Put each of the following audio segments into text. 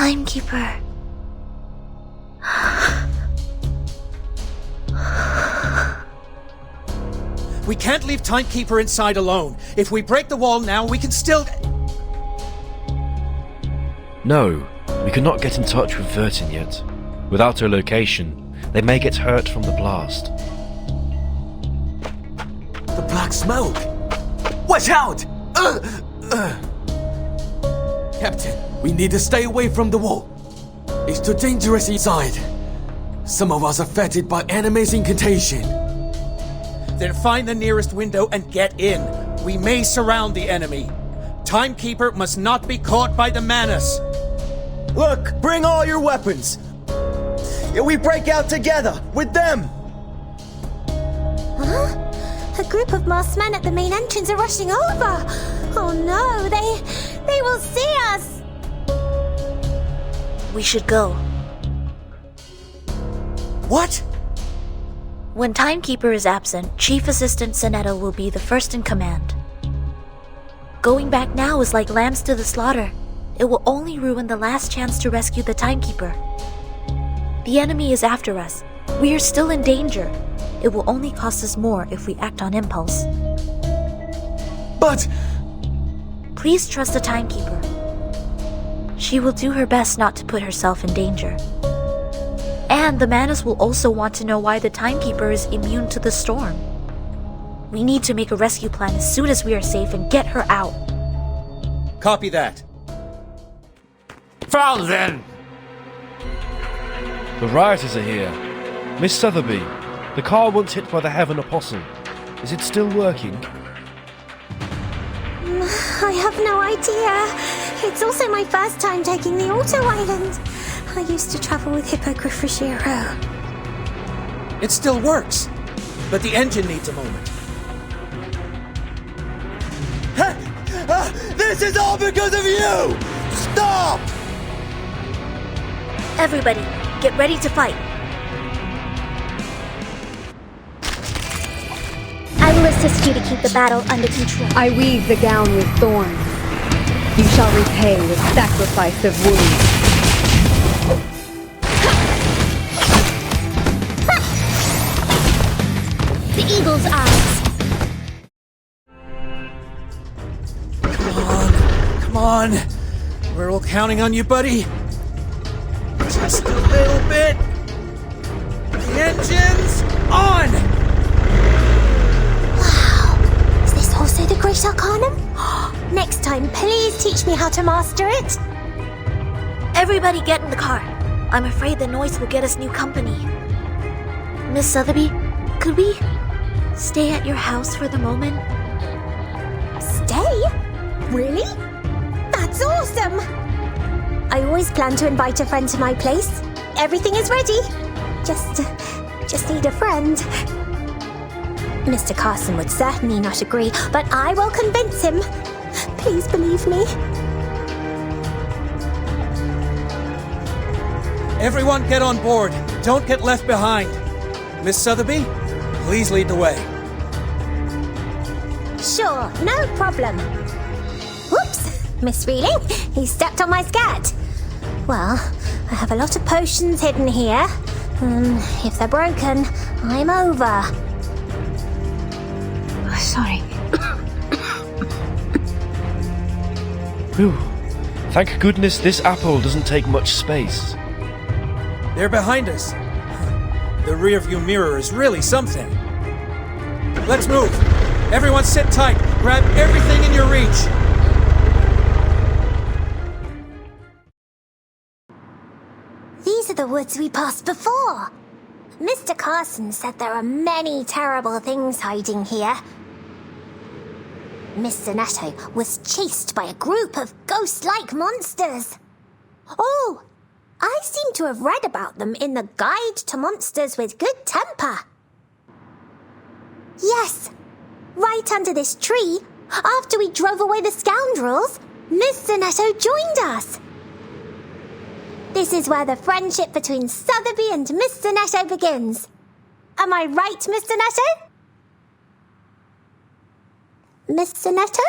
Timekeeper. We can't leave Timekeeper inside alone. If we break the wall now, we can still... No, we cannot get in touch with Vertin yet. Without her location, they may get hurt from the blast. The black smoke! Watch out! Captain, we need to stay away from the wall. It's too dangerous inside. Some of us are affected by enemy's incantation. Then find the nearest window and get in. We may surround the enemy. Timekeeper must not be caught by the Manus. Look, bring all your weapons. We break out together with them. Huh? A group of masked men at the main entrance are rushing over. Oh no, they will see us. We should go. What? When Timekeeper is absent, Chief Assistant Sonetta will be the first in command. Going back now is like lambs to the slaughter. It will only ruin the last chance to rescue the Timekeeper. The enemy is after us. We are still in danger. It will only cost us more if we act on impulse. But... Please trust the Timekeeper. She will do her best not to put herself in danger. And the Manus will also want to know why the Timekeeper is immune to the storm. We need to make a rescue plan as soon as we are safe and get her out. Copy that. Found them! The rioters are here. Miss Sotheby, the car once hit by the Heaven Apostle. Is it still working? I have no idea. It's also my first time taking the Auto Island. I used to travel with Hippogriff Ruggiero. It still works, but the engine needs a moment. This is all because of you! Stop! Everybody, get ready to fight. I will assist you to keep the battle under control. I weave the gown with thorns. You shall repay with sacrifice of wounds. The eagle's eyes. Come on. We're all counting on you, buddy. Just a little bit. The engine's on! Wow. Is this also the Great Arcanum? Next time, please teach me how to master it. Everybody get in the car. I'm afraid the noise will get us new company. Miss Sotheby, could we stay at your house for the moment? Stay? Really? That's awesome! I always plan to invite a friend to my place. Everything is ready. Just need a friend. Mr. Carson would certainly not agree, but I will convince him. Please believe me. Everyone get on board. Don't get left behind. Miss Sotheby, please lead the way. Sure, no problem. Whoops, Miss Reeling, he stepped on my skirt. Well, I have a lot of potions hidden here. If they're broken, I'm over. Sorry. Whew. Thank goodness this apple doesn't take much space. They're behind us. The rearview mirror is really something. Let's move. Everyone sit tight. Grab everything in your reach. These are the woods we passed before. Mr. Carson said there are many terrible things hiding here. Miss Sonetto was chased by a group of ghost-like monsters. Oh, I seem to have read about them in the Guide to Monsters with Good Temper. Yes, right under this tree, after we drove away the scoundrels, Miss Sonetto joined us. This is where the friendship between Sotheby and Miss Sonetto begins. Am I right, Miss Sonetto? Miss Sonetto?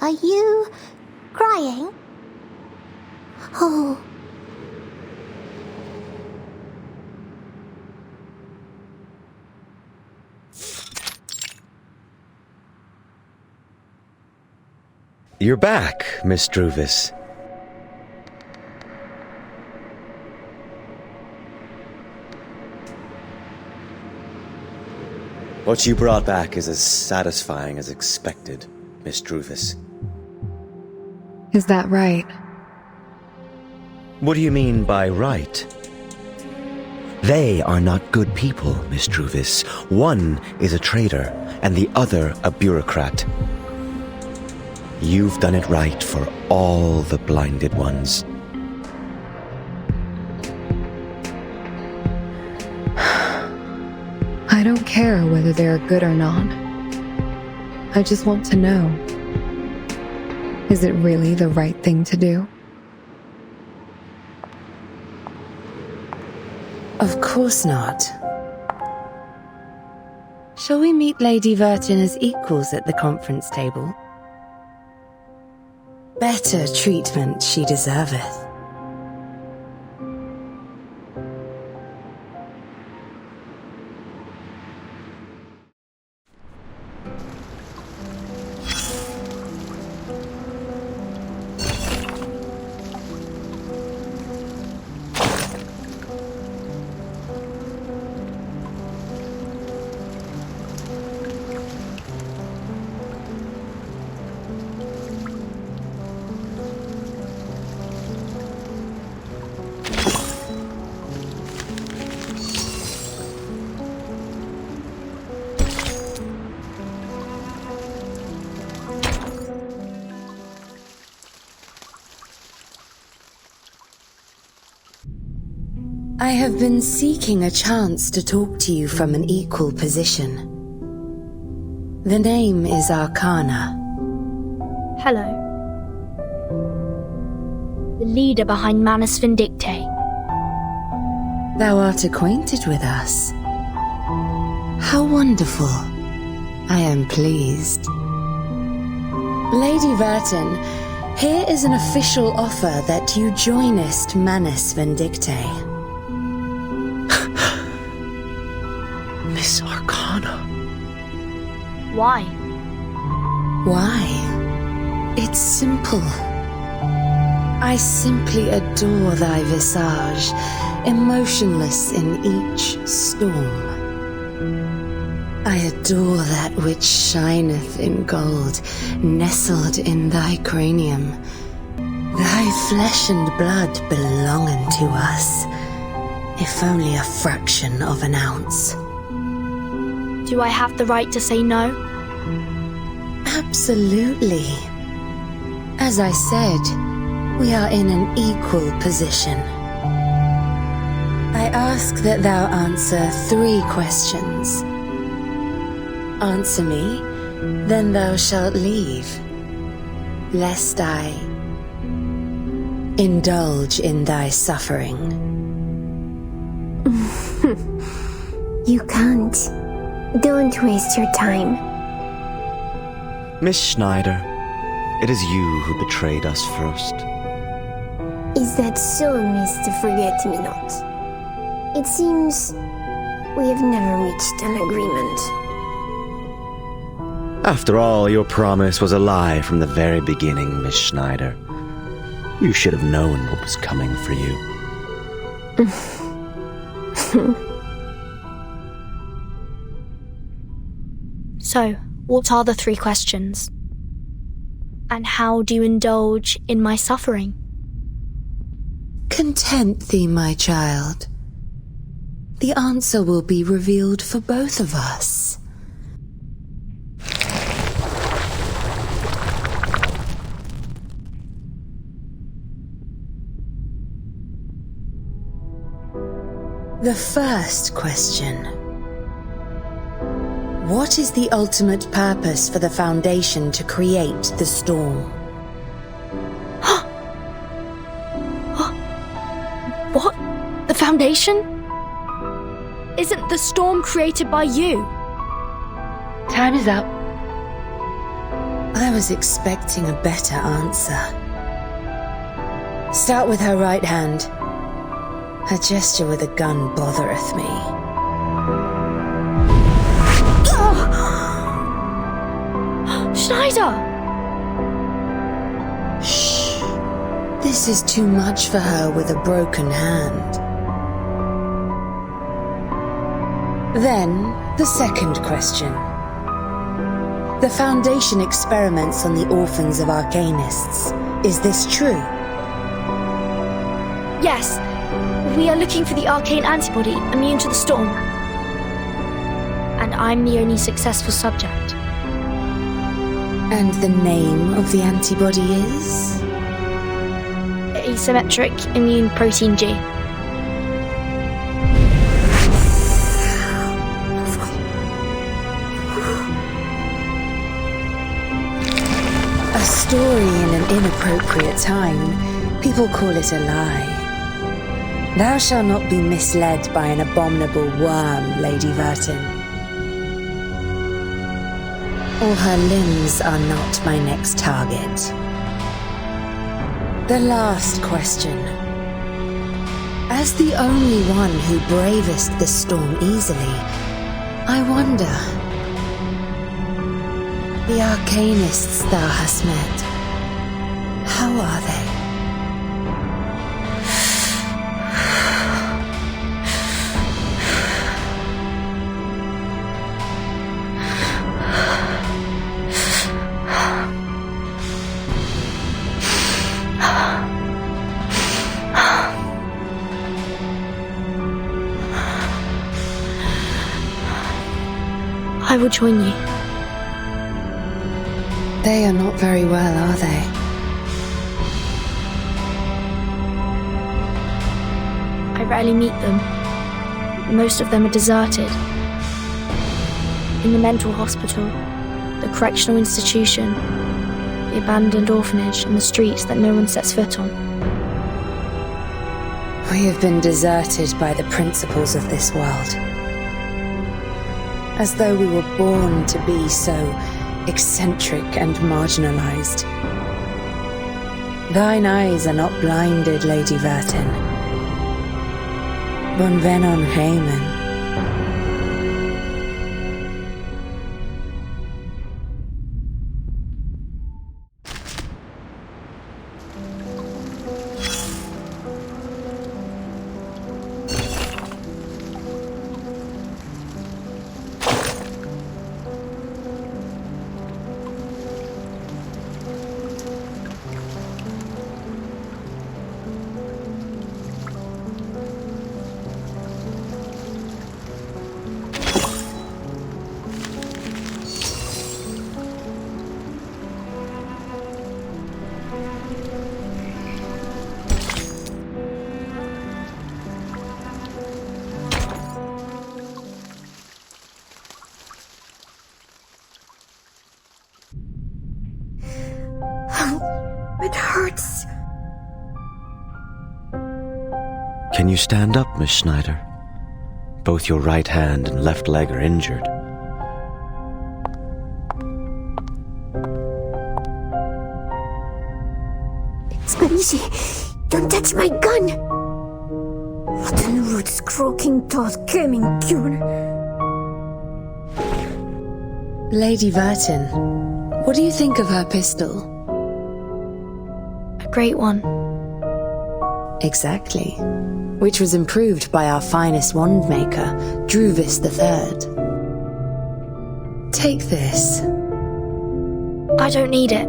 Are you crying? Oh. You're back, Miss Druvis. What you brought back is as satisfying as expected, Miss Druvis. Is that right? What do you mean by right? They are not good people, Miss Druvis. One is a traitor, and the other a bureaucrat. You've done it right for all the blinded ones. I don't care whether they're good or not. I just want to know. Is it really the right thing to do? Of course not. Shall we meet Lady Vertin as equals at the conference table? Better treatment she deserveth. I have been seeking a chance to talk to you from an equal position. The name is Arcana. Hello. The leader behind Manus Vindictae. Thou art acquainted with us. How wonderful. I am pleased. Lady Vertin, here is an official offer that you joinest Manus Vindictae. Miss Arcana. Why? Why? It's simple. I simply adore thy visage, emotionless in each storm. I adore that which shineth in gold, nestled in thy cranium. Thy flesh and blood belonging to us, if only a fraction of an ounce. Do I have the right to say no? Absolutely. As I said, we are in an equal position. I ask that thou answer 3 questions. Answer me, then thou shalt leave, lest I indulge in thy suffering. You can't. Don't waste your time. Miss Schneider, it is you who betrayed us first. Is that so, Mr. Forget-Me-Not? It seems we have never reached an agreement. After all, your promise was a lie from the very beginning, Miss Schneider. You should have known what was coming for you. So, what are the 3 questions? And how do you indulge in my suffering? Content thee, my child. The answer will be revealed for both of us. The first question. What is the ultimate purpose for the Foundation to create the storm? What? The Foundation? Isn't the storm created by you? Time is up. I was expecting a better answer. Start with her right hand. Her gesture with a gun bothereth me. Schneider! Shh. This is too much for her with a broken hand. Then, the second question. The Foundation experiments on the orphans of Arcanists. Is this true? Yes. We are looking for the arcane antibody immune to the storm. And I'm the only successful subject. And the name of the antibody is? Asymmetric immune protein G. A story in an inappropriate time. People call it a lie. Thou shalt not be misled by an abominable worm, Lady Vertin. Or her limbs are not my next target. The last question. As the only one who bravest the storm easily, I wonder. The Arcanists thou hast met, how are they? I will join you. They are not very well, are they? I rarely meet them. Most of them are deserted. In the mental hospital, the correctional institution, the abandoned orphanage, and the streets that no one sets foot on. We have been deserted by the principles of this world. As though we were born to be so eccentric and marginalized. Thine eyes are not blinded, Lady Vertin. Bonvenon Heyman. It hurts. Can you stand up, Miss Schneider? Both your right hand and left leg are injured. Spanishi, don't touch my gun! Rotten roots croaking toss coming cure. Lady Vertin, what do you think of her pistol? A great one. Exactly. Which was improved by our finest wand maker, Druvis III. Take this. I don't need it.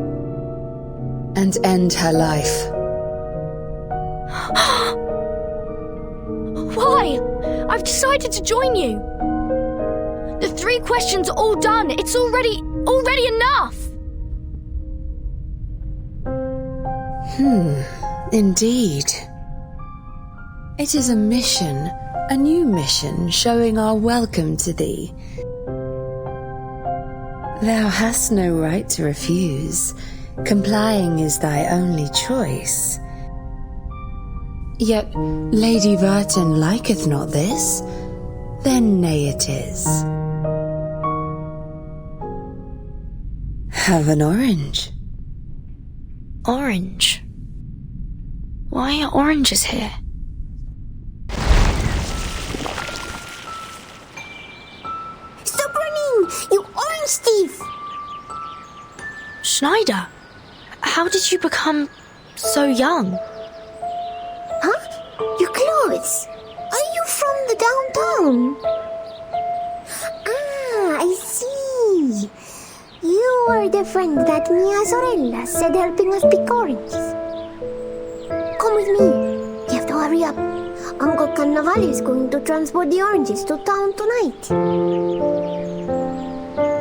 And end her life. Why? I've decided to join you. The 3 questions are all done. It's already enough. Indeed. It is a mission, a new mission, showing our welcome to thee. Thou hast no right to refuse. Complying is thy only choice. Yet Lady Vertin liketh not this, then nay it is. have an orange. Orange? Why are oranges here? Stop running, you orange thief! Schneider, how did you become so young? Huh? Your clothes? Are you from the downtown? Ah, I see. You are the friend that Mia Sorella said helping us pick oranges. Come with me. You have to hurry up. Uncle Cannavale is going to transport the oranges to town tonight.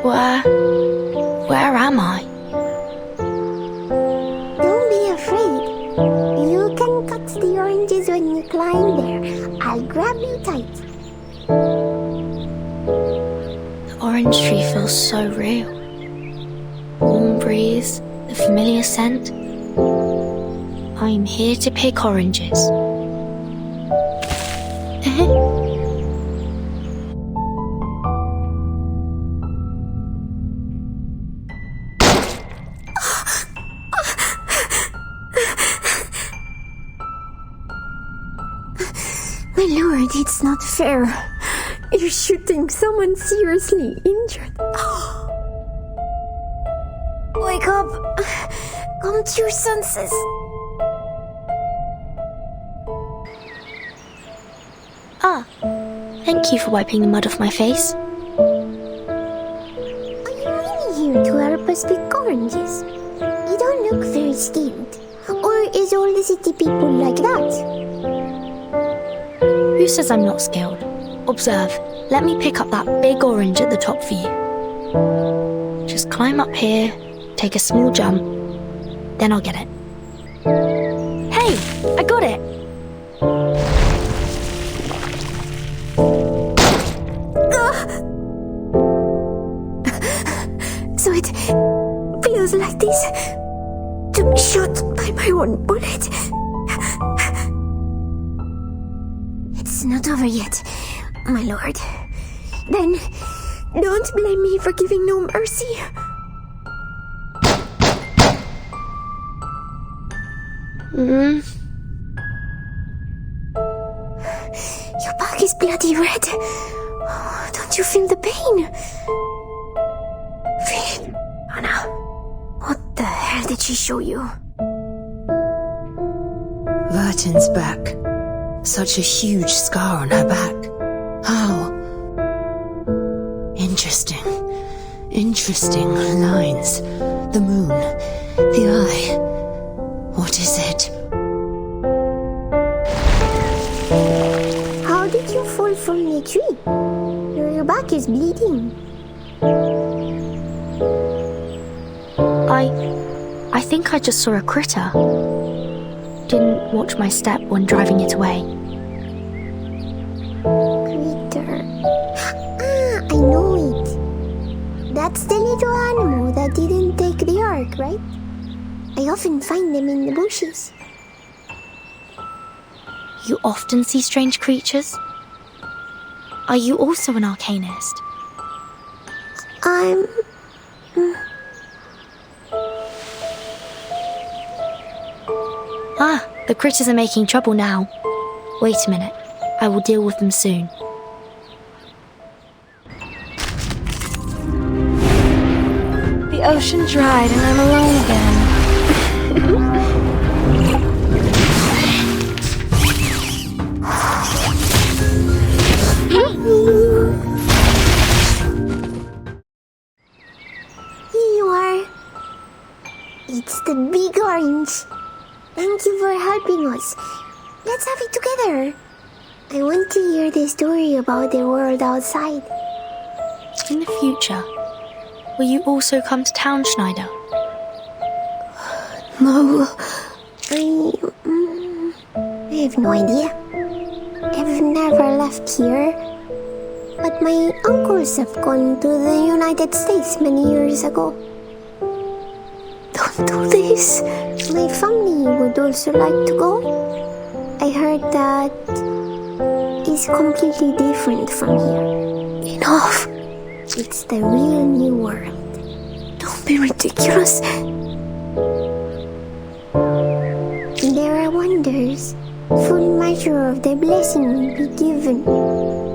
Where am I? Don't be afraid. You can cut the oranges when you climb there. I'll grab you tight. The orange tree feels so real. Warm breeze, the familiar scent. I am here to pick oranges. My lord, it's not fair. You're shooting someone seriously injured. Wake up! Come to your senses. Ah, thank you for wiping the mud off my face. Are you really here to help us pick oranges? You don't look very skilled. Or is all the city people like that? Who says I'm not skilled? Observe. Let me pick up that big orange at the top for you. Just climb up here, take a small jump, then I'll get it. Hey, I got it! So it feels like this. To be shot by my own bullet. It's not over yet, my lord. Then, don't blame me for giving no mercy. Your back is bloody red. Don't you feel the pain? Feel it, Anna. What the hell did she show you? Vertin's back. Such a huge scar on her back. How? Interesting. Interesting lines. The moon. The eye. What is it? How did you fall from the tree? Your back is bleeding. I think I just saw a critter. Didn't watch my step when driving it away. Critter. Ah, I know it. That's the little animal that didn't take the ark, right? I often find them in the bushes. You often see strange creatures? Are you also an arcanist? Ah, the critters are making trouble now. Wait a minute. I will deal with them soon. The ocean dried and I'm alone again. Here you are. It's the big orange. Thank you for helping us. Let's have it together. I want to hear the story about the world outside. In the future, will you also come to town, Schneider? No, I have no idea. I've never left here. But my uncles have gone to the United States many years ago. Don't do this. My family would also like to go. I heard that it's completely different from here. Enough. It's the real new world. Don't Don't be ridiculous. There are wonders. Full measure of the blessing will be given.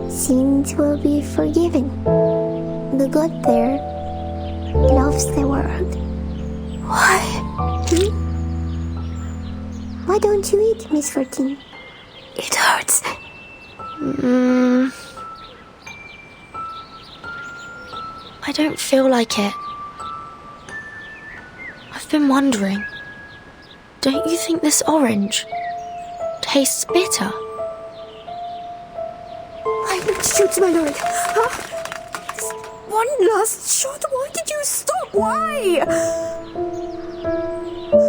Sins will be forgiven. The God there loves the world. Why? Why don't you eat, Miss 14? It hurts. I don't feel like it. I've been wondering. Don't you think this orange tastes bitter? I will shoot, my lord. Just one last shot. Why did you stop? Why?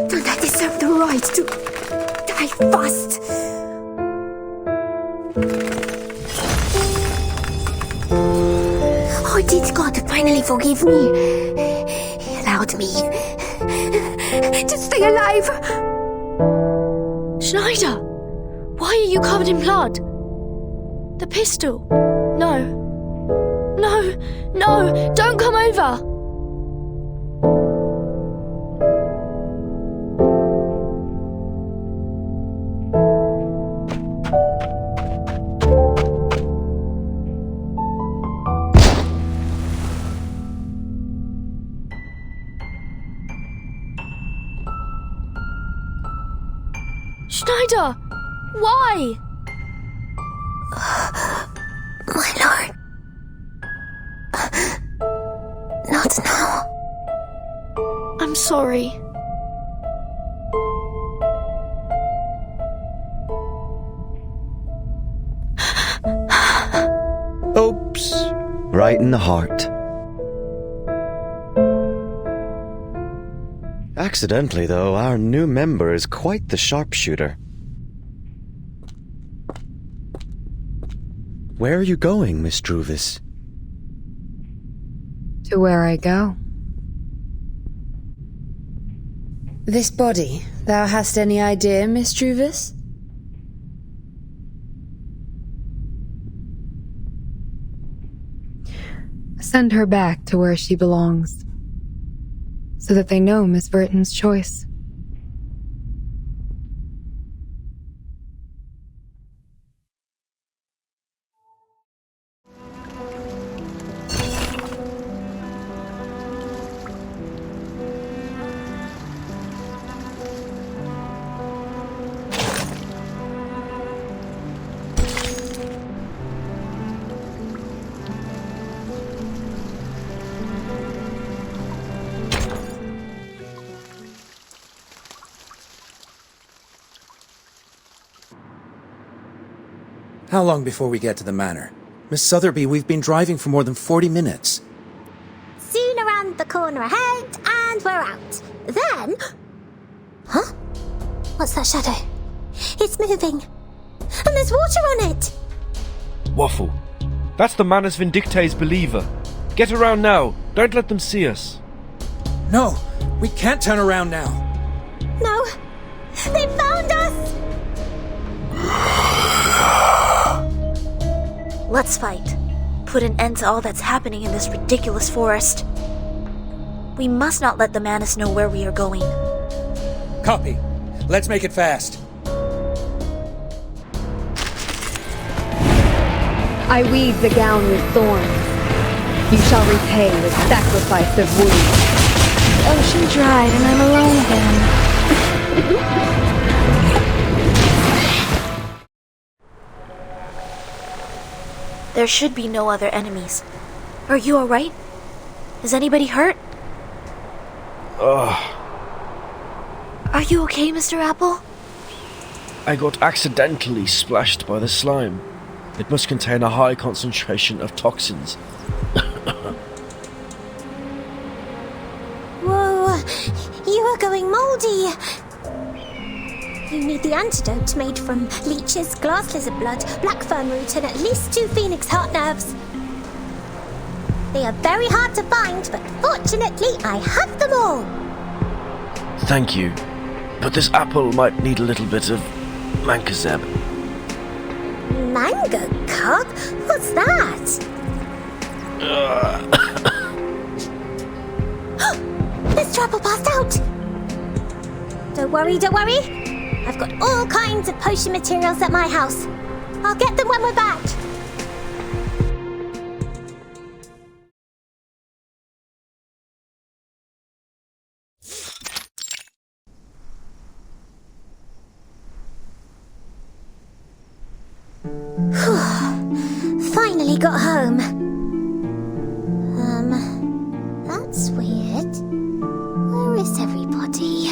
Don't I deserve the right to die fast? Oh, did God finally forgive me? He allowed me to stay alive. Schneider! Why are you covered in blood? The pistol. No. No, no, don't come over! Schneider! Why? My lord. Not now. I'm sorry. Oops. Right in the heart. Accidentally, though, our new member is quite the sharpshooter. Where are you going, Miss Druvis? To where I go. This body, thou hast any idea, Miss Druvis? Send her back to where she belongs, so that they know Miss Burton's choice. How long before we get to the manor? Miss Sotheby, we've been driving for more than 40 minutes. Soon around the corner ahead, and we're out. Then... Huh? What's that shadow? It's moving. And there's water on it! Waffle. That's the Manus Vindictae's believer. Get around now. Don't let them see us. No, we can't turn around now. No! They found us! Let's fight. Put an end to all that's happening in this ridiculous forest. We must not let the Manus know where we are going. Copy. Let's make it fast. I weave the gown with thorns. You shall repay with sacrifice of wounds. The ocean dried and I'm alone again. There should be no other enemies. Are you alright? Is anybody hurt? Are you okay, Mr. Apple? I got accidentally splashed by the slime. It must contain a high concentration of toxins. Whoa, you are going moldy. You need the antidote made from leeches, glass lizard blood, black fern root, and at least 2 phoenix heart nerves. They are very hard to find, but fortunately I have them all. Thank you. But this apple might need a little bit of mancozeb. Mango cup? What's that? Mr. Apple passed out! Don't worry, don't worry. I've got all kinds of potion materials at my house. I'll get them when we're back. Finally got home. That's weird. Where is everybody?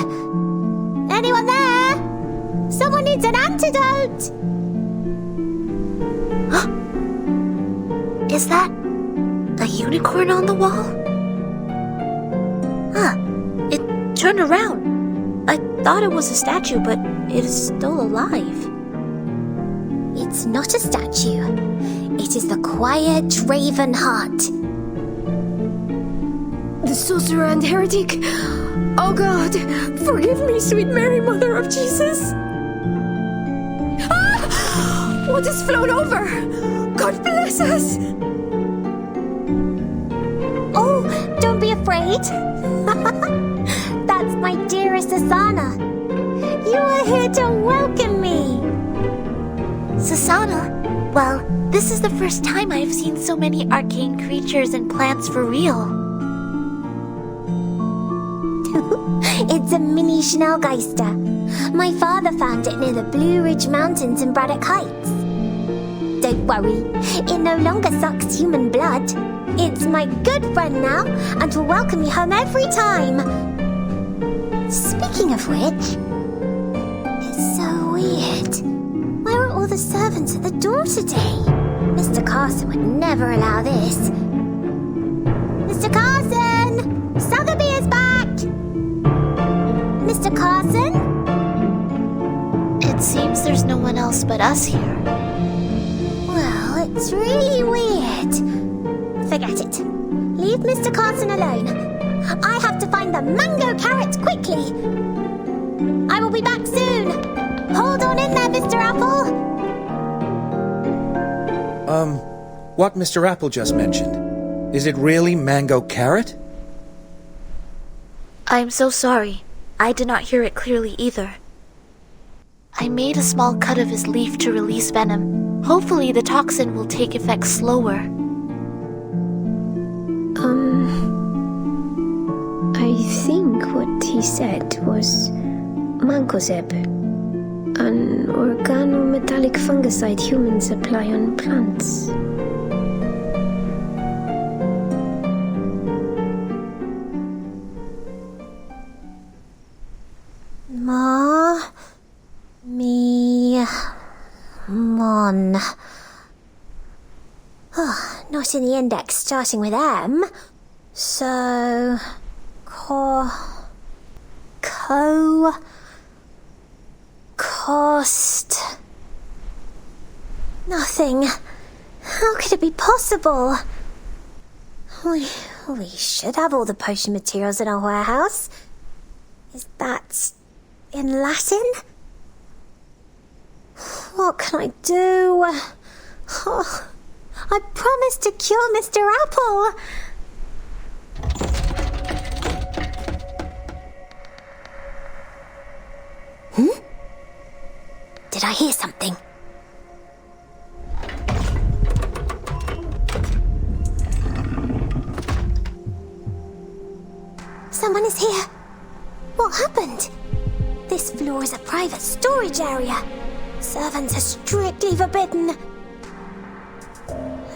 Anyone there? Someone needs an antidote! Is that a unicorn on the wall? It turned around. I thought it was a statue, but it is still alive. It's not a statue. It is the quiet raven heart. The sorcerer and heretic. Oh God, forgive me, sweet Mary, Mother of Jesus. Ah! What has flown over? God bless us. Oh, don't be afraid. That's my dearest Asana. You are here to welcome me. Susanna? Well, this is the first time I've seen so many arcane creatures and plants for real. It's a mini Schnellgeister. My father found it near the Blue Ridge Mountains in Braddock Heights. Don't worry, it no longer sucks human blood. It's my good friend now, and will welcome me home every time. Speaking of which, it's so weird. Where are all the servants at the door today? Mr. Carson would never allow this. Mr. Carson! Sotheby is back! Mr. Carson? It seems there's no one else but us here. Well, it's really weird. Forget it. Leave Mr. Carson alone. I have to find the mango carrot quickly. I will be back soon. Hold on in there, Mr. Apple. What Mr. Apple just mentioned. Is it really mango carrot? I'm so sorry. I did not hear it clearly either. I made a small cut of his leaf to release venom. Hopefully the toxin will take effect slower. I think what he said was mancozeb, an organometallic fungicide humans apply on plants. Mon. Oh, not in the index starting with M. So... Cost... Nothing. How could it be possible? We should have all the potion materials in our warehouse. Is that in Latin? What can I do? Oh, I promised to cure Mr. Apple. Did I hear something? Someone is here. What happened? This floor is a private storage area. Servants are strictly forbidden.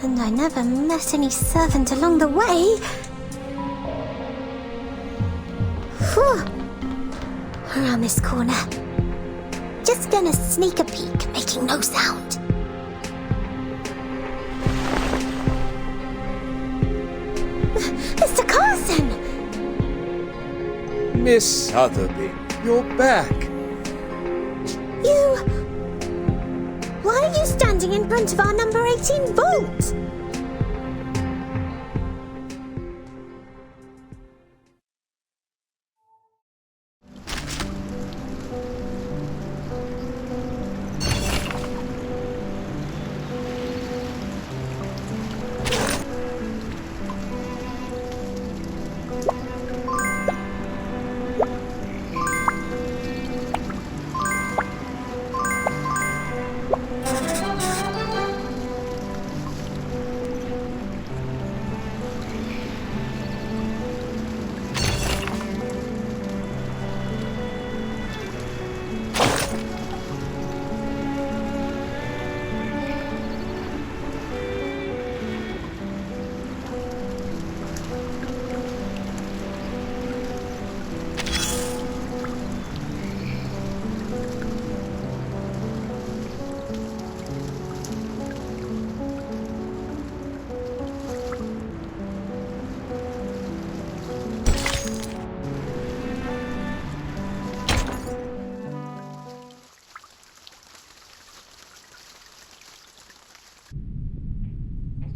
And I never met any servant along the way. Whew. Around this corner. Just gonna sneak a peek, making no sound. Mr. Carson! Miss Sotheby, you're back. Why are you standing in front of our number 18 vault?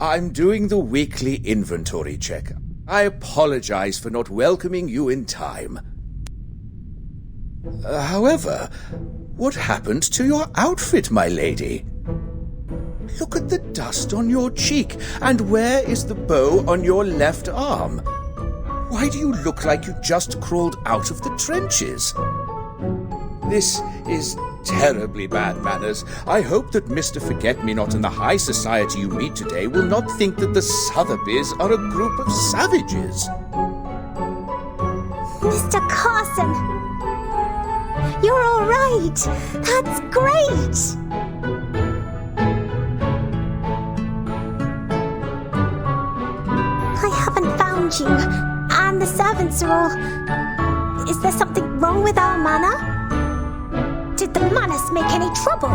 I'm doing the weekly inventory check. I apologize for not welcoming you in time. However, what happened to your outfit, my lady? Look at the dust on your cheek, and where is the bow on your left arm? Why do you look like you just crawled out of the trenches? This is terribly bad manners. I hope that Mr. Forget-Me-Not and the high society you meet today will not think that the Sotheby's are a group of savages. Mr. Carson! You're all right! That's great! I haven't found you, and the servants are all... Is there something wrong with our manor? Did the Manus make any trouble?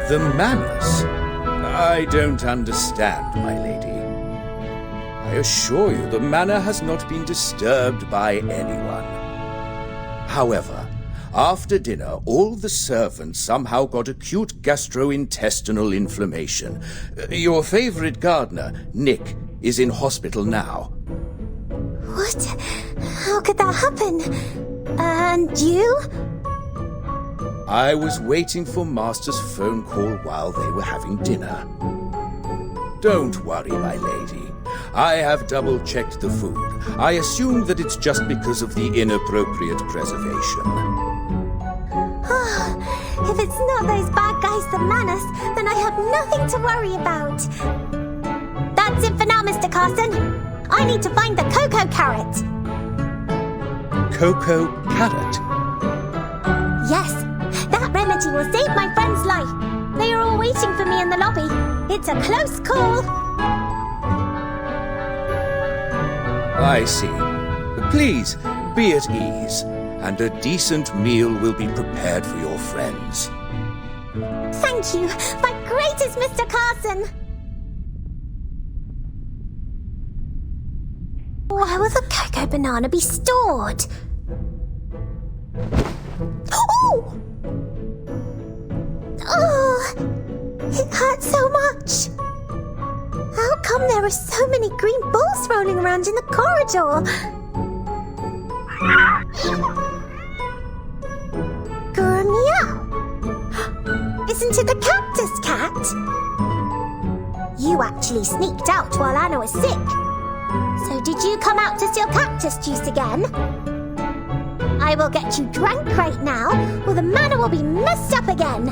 The Manus? I don't understand, my lady. I assure you the manor has not been disturbed by anyone. However, after dinner, all the servants somehow got acute gastrointestinal inflammation. Your favorite gardener, Nick, is in hospital now. What? How could that happen? And you? I was waiting for Master's phone call while they were having dinner. Don't worry, my lady. I have double-checked the food. I assume that it's just because of the inappropriate preservation. If it's not those bad guys, the Manus, then I have nothing to worry about. That's it for now, Mr. Carson. I need to find the cocoa carrot. Cocoa carrot? Yes, that remedy will save my friend's life. They are all waiting for me in the lobby. It's a close call. I see. Please, be at ease, and a decent meal will be prepared for your friends. Thank you, my greatest Mr. Carson. Where will the cocoa banana be stored? Oh! Oh! It hurts so much. How come there are so many green balls rolling around in the corridor? Meow! Isn't it the cactus cat? You actually sneaked out while Anna was sick. So did you come out to steal cactus juice again? I will get you drunk right now, or the manor will be messed up again.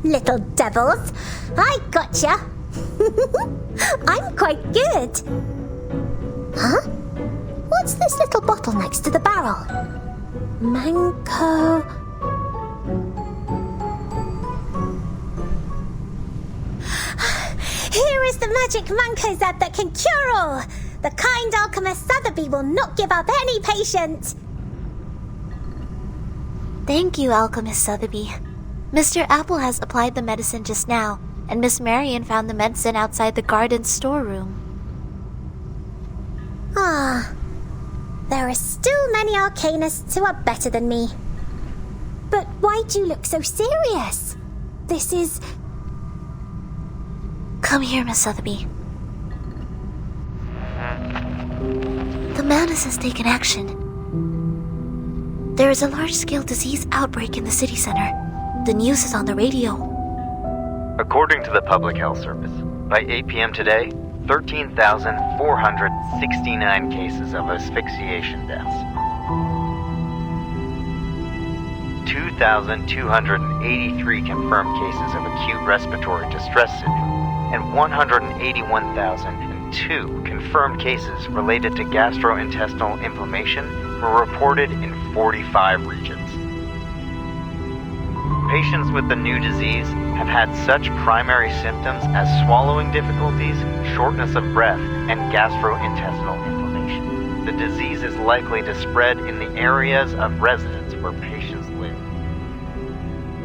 Little devils, I gotcha. I'm quite good. Huh? What's this little bottle next to the barrel? Mango. Here is the magic Mancozeb that can cure all. The kind alchemist Sotheby will not give up any patient. Thank you, Alchemist Sotheby. Mr. Apple has applied the medicine just now, and Miss Marion found the medicine outside the garden storeroom. Ah, there are still many arcanists who are better than me. But why do you look so serious? This is... Come here, Miss Sotheby. The Manus has taken action. There is a large-scale disease outbreak in the city center. The news is on the radio. According to the Public Health Service, by 8 p.m. today, 13,469 cases of asphyxiation deaths, 2,283 confirmed cases of acute respiratory distress syndrome, and 181,002 confirmed cases related to gastrointestinal inflammation were reported in 45 regions. Patients with the new disease have had such primary symptoms as swallowing difficulties, shortness of breath, and gastrointestinal inflammation. The disease is likely to spread in the areas of residence where patients live.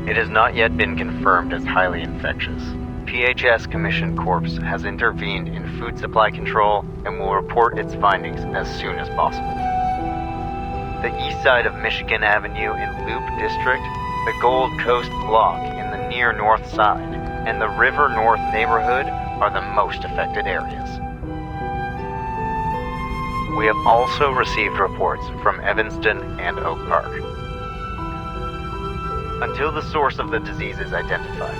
It has not yet been confirmed as highly infectious. PHS Commission Corps has intervened in food supply control and will report its findings as soon as possible. The east side of Michigan Avenue in Loop District, the Gold Coast Block in the near north side, and the River North neighborhood are the most affected areas. We have also received reports from Evanston and Oak Park. Until the source of the disease is identified,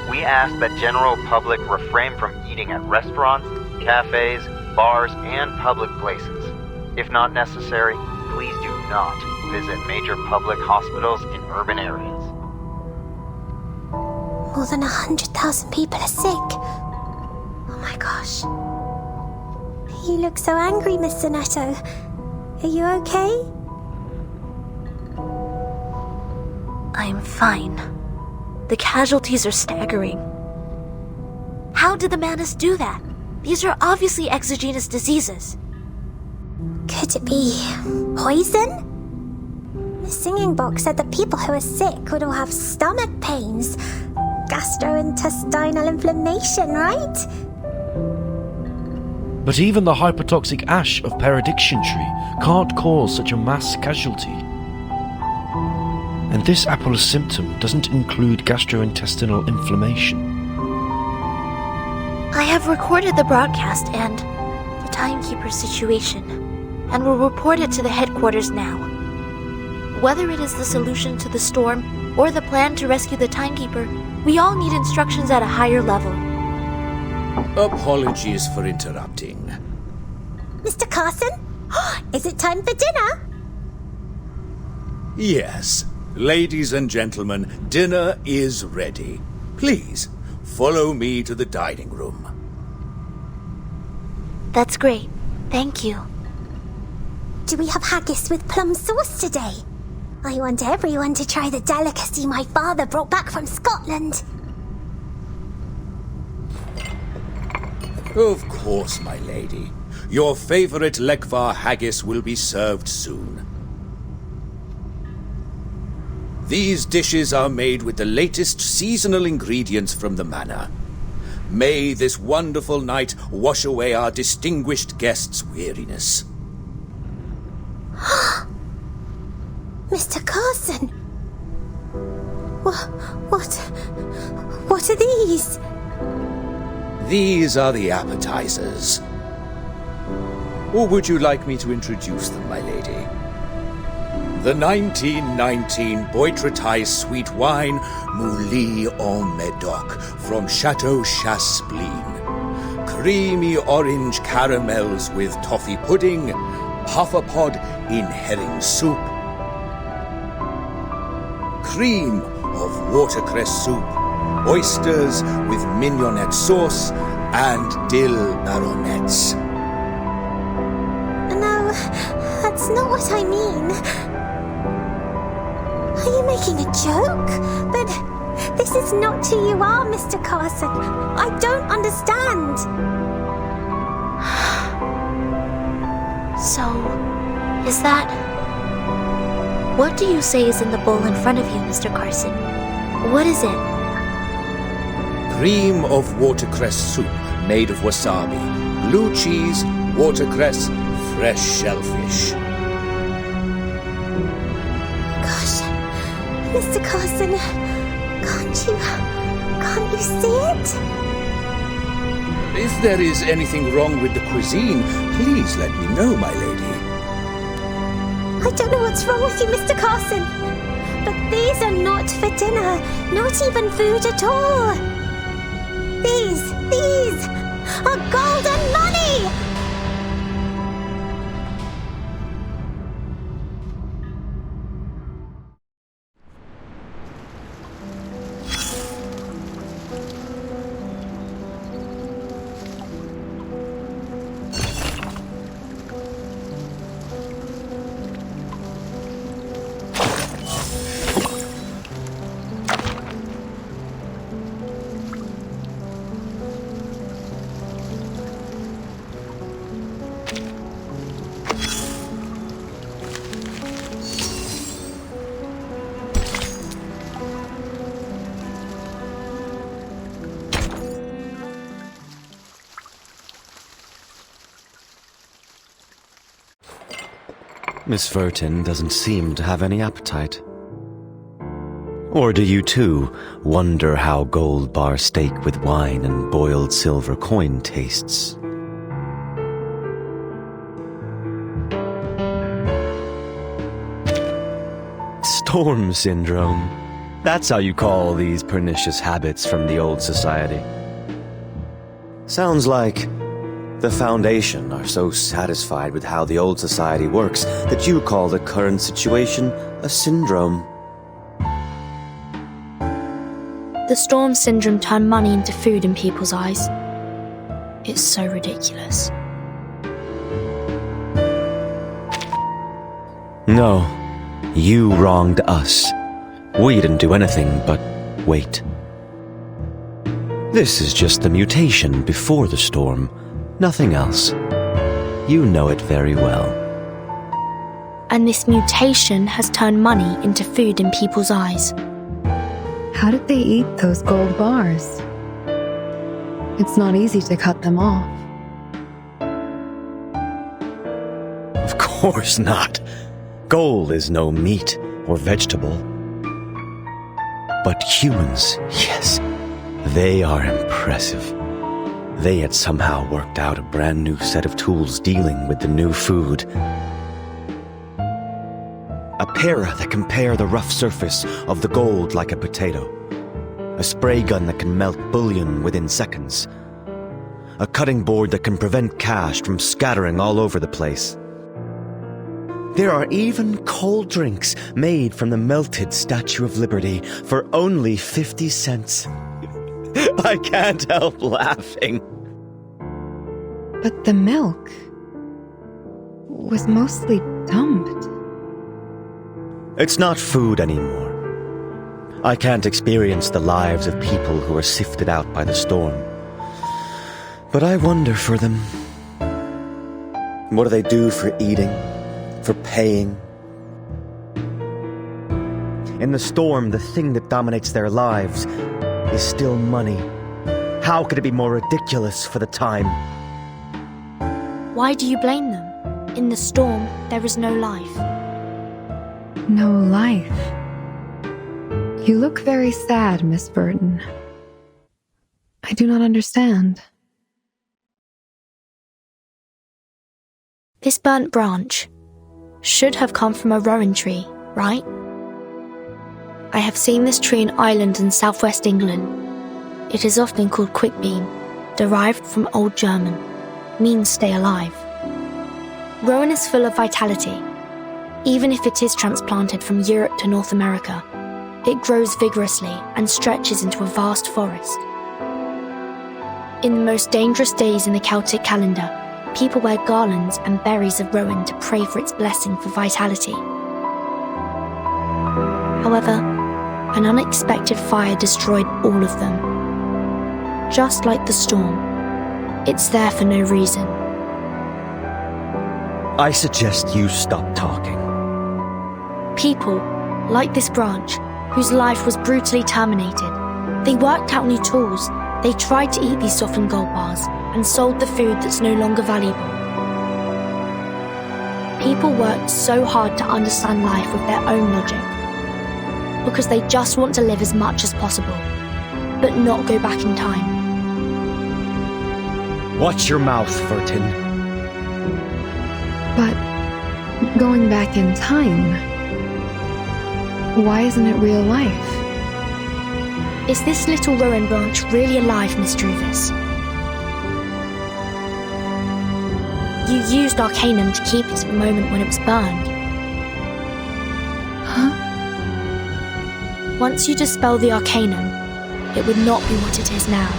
we ask that general public refrain from eating at restaurants, cafes, bars, and public places. If not necessary, please do not visit major public hospitals in urban areas. More than 100,000 people are sick. Oh my gosh. You look so angry, Mr. Netto. Are you okay? I'm fine. The casualties are staggering. How did the Manus do that? These are obviously exogenous diseases. Could it be poison? The singing book said that people who are sick would all have stomach pains, gastrointestinal inflammation, right? But even the hypertoxic ash of Perediction tree can't cause such a mass casualty. And this Apollo symptom doesn't include gastrointestinal inflammation. I have recorded the broadcast and the timekeeper's situation, and will report it to the headquarters now. Whether it is the solution to the storm or the plan to rescue the timekeeper, we all need instructions at a higher level. Apologies for interrupting. Mr. Carson? Is it time for dinner? Yes. Ladies and gentlemen, dinner is ready. Please, follow me to the dining room. That's great. Thank you. Do we have haggis with plum sauce today? I want everyone to try the delicacy my father brought back from Scotland. Of course, my lady. Your favorite Lekvar haggis will be served soon. These dishes are made with the latest seasonal ingredients from the manor. May this wonderful night wash away our distinguished guests' weariness. Mr. Carson! What are these? These are the appetizers. Or would you like me to introduce them, my lady? The 1919 Boitretais sweet wine, Mouli en Medoc, from Chateau Chaspleen. Creamy orange caramels with toffee pudding, pufferpod in herring soup. Cream of watercress soup, oysters with mignonette sauce, and dill baronets. No, that's not what I mean. Are you making a joke? But this is not who you are, Mr. Carson. I don't understand. So, is that... What do you say is in the bowl in front of you, Mr. Carson? What is it? Cream of watercress soup made of wasabi, blue cheese, watercress, fresh shellfish. Gosh, Mr. Carson, can't you see it? If there is anything wrong with the cuisine, please let me know, my lady. I don't know what's wrong with you, Mr. Carson, but these are not for dinner, not even food at all. These are golden money! Miss Vertin doesn't seem to have any appetite. Or do you too wonder how gold bar steak with wine and boiled silver coin tastes? Storm syndrome. That's how you call these pernicious habits from the old society. Sounds like the Foundation are so satisfied with how the old society works that you call the current situation a syndrome. The storm syndrome turned money into food in people's eyes. It's so ridiculous. No, you wronged us. We didn't do anything but wait. This is just the mutation before the storm, nothing else. You know it very well. And this mutation has turned money into food in people's eyes. How did they eat those gold bars? It's not easy to cut them off. Of course not. Gold is no meat or vegetable. But humans, yes, they are impressive. They had somehow worked out a brand new set of tools dealing with the new food. A para that can pare the rough surface of the gold like a potato. A spray gun that can melt bullion within seconds. A cutting board that can prevent cash from scattering all over the place. There are even cold drinks made from the melted Statue of Liberty for only 50 cents. I can't help laughing. But the milk was mostly dumped. It's not food anymore. I can't experience the lives of people who are sifted out by the storm. But I wonder for them. What do they do for eating? For paying? In the storm, the thing that dominates their lives is still money. How could it be more ridiculous for the time? Why do you blame them? In the storm, there is no life. No life. You look very sad, Miss Burton. I do not understand. This burnt branch should have come from a rowan tree, right? I have seen this tree in Ireland and southwest England. It is often called quickbeam, derived from Old German, means stay alive. Rowan is full of vitality. Even if it is transplanted from Europe to North America, it grows vigorously and stretches into a vast forest. In the most dangerous days in the Celtic calendar, people wear garlands and berries of rowan to pray for its blessing for vitality. However, an unexpected fire destroyed all of them. Just like the storm, it's there for no reason. I suggest you stop talking. People, like this branch, whose life was brutally terminated, they worked out new tools. They tried to eat these softened gold bars and sold the food that's no longer valuable. People worked so hard to understand life with their own logic, because they just want to live as much as possible, but not go back in time. Watch your mouth, Vertin. But going back in time, why isn't it real life? Is this little rowan branch really alive, Miss Druvis? You used Arcanum to keep it at the moment when it was burned. Huh? Once you dispel the Arcanum, it would not be what it is now.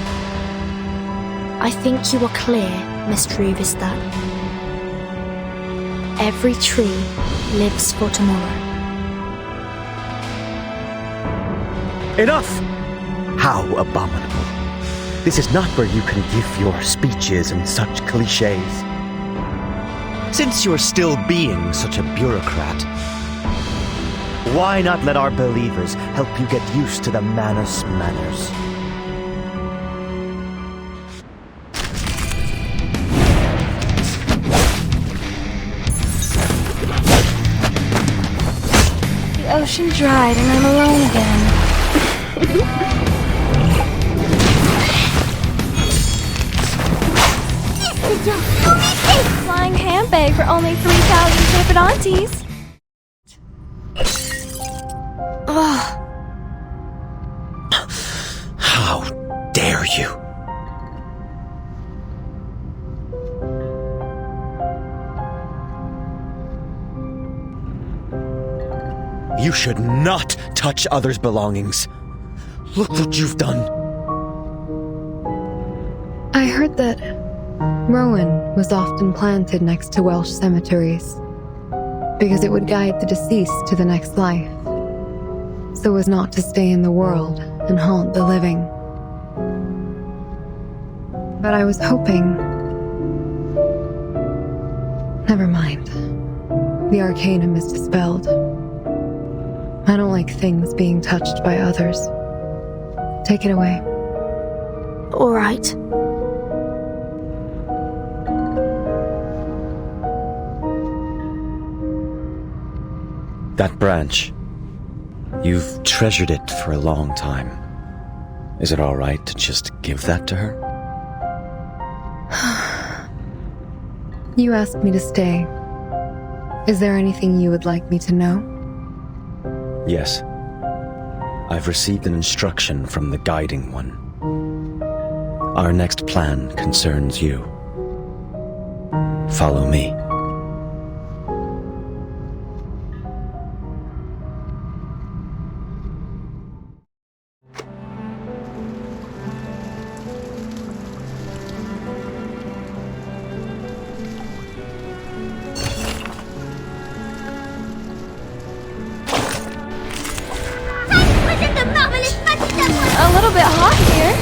I think you are clear, Miss Druvis, that every tree lives for tomorrow. Enough! How abominable. This is not where you can give your speeches and such cliches. Since you're still being such a bureaucrat, why not let our believers help you get used to the Manus manners? potion dried and I'm alone again. Flying handbag for only 3,000 paper aunties. Ugh. How dare you? You should not touch others' belongings. Look what you've done. I heard that Rowan was often planted next to Welsh cemeteries because it would guide the deceased to the next life, so as not to stay in the world and haunt the living. But I was hoping... Never mind. The Arcanum is dispelled. I don't like things being touched by others. Take it away. All right. That branch. You've treasured it for a long time. Is it all right to just give that to her? You asked me to stay. Is there anything you would like me to know? Yes. I've received an instruction from the Guiding One. Our next plan concerns you. Follow me. A little bit hot here.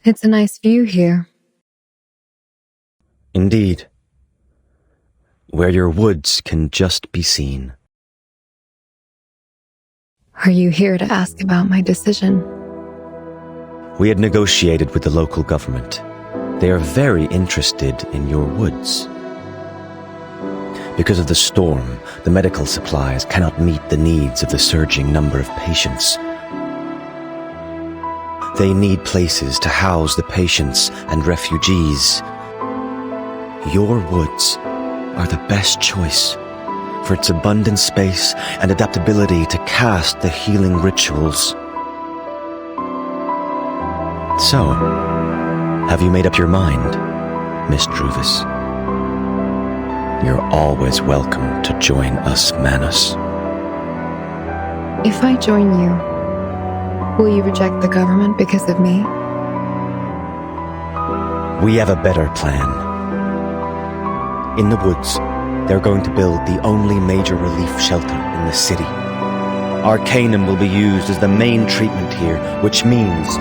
It's a nice view here. Indeed. Where your woods can just be seen. Are you here to ask about my decision? We had negotiated with the local government. They are very interested in your woods. Because of the storm, the medical supplies cannot meet the needs of the surging number of patients. They need places to house the patients and refugees. Your woods are the best choice for its abundant space and adaptability to cast the healing rituals. So, have you made up your mind, Miss Druvis? You're always welcome to join us, Manus. If I join you, will you reject the government because of me? We have a better plan. In the woods, they're going to build the only major relief shelter in the city. Arcanum will be used as the main treatment here, which means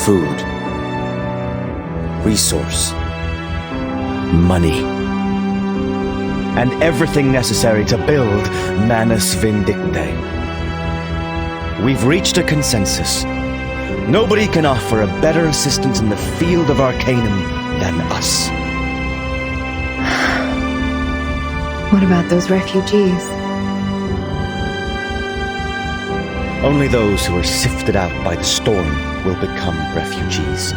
food, resource, money, and everything necessary to build Manus Vindictae. We've reached a consensus. Nobody can offer a better assistance in the field of Arcanum than us. What about those refugees? Only those who are sifted out by the storm will become refugees.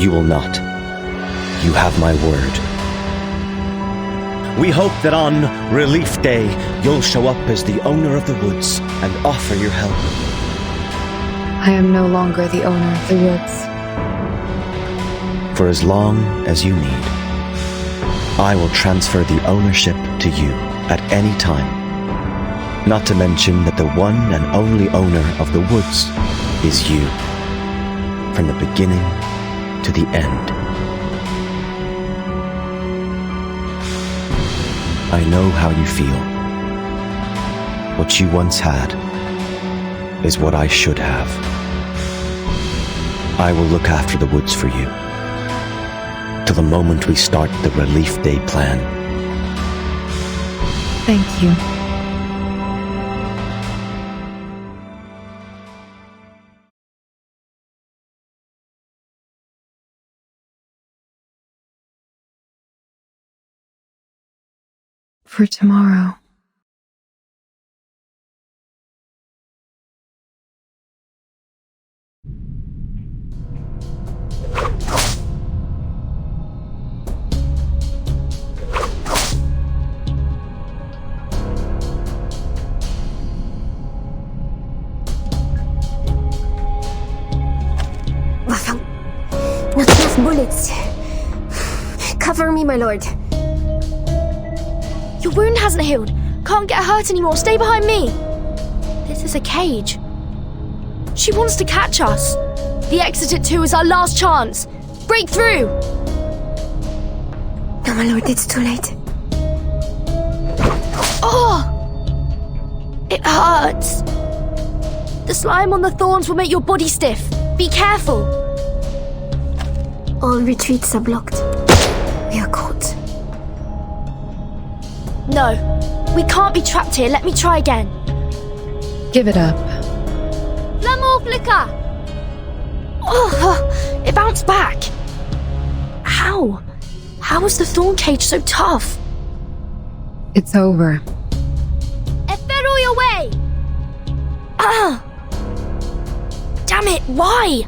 You will not. You have my word. We hope that on Relief Day, you'll show up as the owner of the woods and offer your help. I am no longer the owner of the woods. For as long as you need, I will transfer the ownership to you at any time. Not to mention that the one and only owner of the woods is you, from the beginning to the end. I know how you feel. What you once had is what I should have. I will look after the woods for you till the moment we start the Relief Day plan. Thank you. For tomorrow. Not enough bullets. Cover me, my lord. Your wound hasn't healed. Can't get hurt anymore. Stay behind me. This is a cage. She wants to catch us. The exit at 2 is our last chance. Break through! No, my lord, it's too late. Oh! It hurts. The slime on the thorns will make your body stiff. Be careful. All retreats are blocked. We are caught. No, we can't be trapped here. Let me try again. Give it up. L'amour flicker! Oh, it bounced back. How? How was the thorn cage so tough? It's over. Efero your way! Ah! Damn it, why?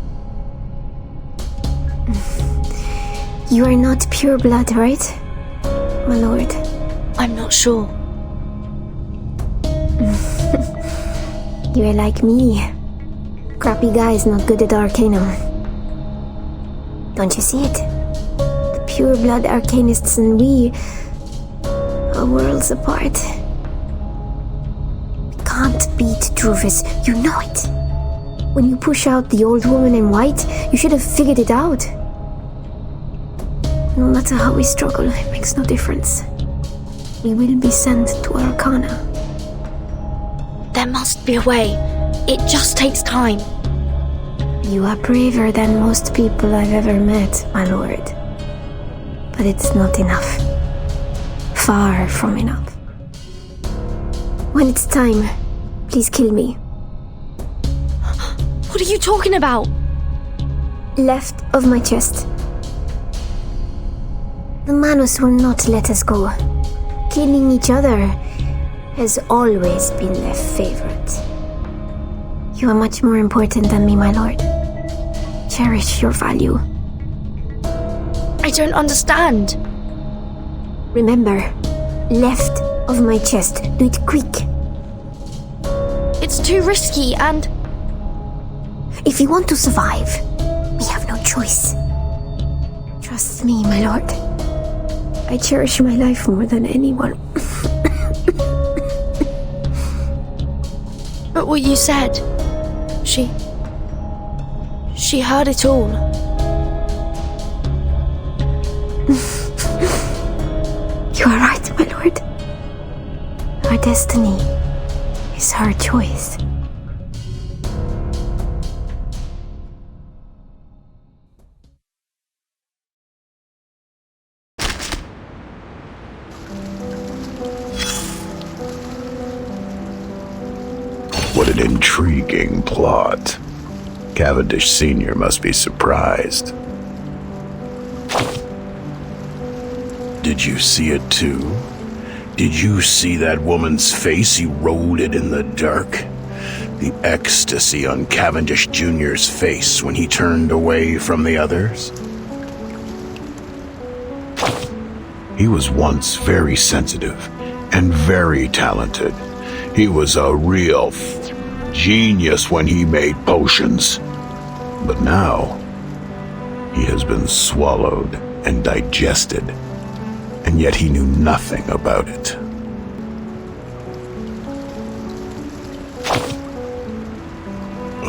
You are not pure blood, right, my lord? I'm not sure. You are like me. Crappy guys not good at Arcanum. Don't you see it? The pure blood Arcanists and we are worlds apart. We can't beat Druvis, you know it. When you push out the old woman in white, you should have figured it out. No matter how we struggle, it makes no difference. We will be sent to Arcana. There must be a way. It just takes time. You are braver than most people I've ever met, my lord. But it's not enough. Far from enough. When it's time, please kill me. What are you talking about? Left of my chest. The Manus will not let us go. Killing each other has always been their favorite. You are much more important than me, my lord. Cherish your value. I don't understand. Remember, left of my chest. Do it quick. It's too risky and... If you want to survive, we have no choice. Trust me, my lord. I cherish my life more than anyone. But what you said... She heard it all. You are right, my lord. Her destiny is her choice. What an intriguing plot. Cavendish Sr. must be surprised. Did you see it too? Did you see that woman's face eroded in the dark? The ecstasy on Cavendish Jr.'s face when he turned away from the others? He was once very sensitive and very talented. He was a real genius when he made potions. But now, he has been swallowed and digested, and yet he knew nothing about it.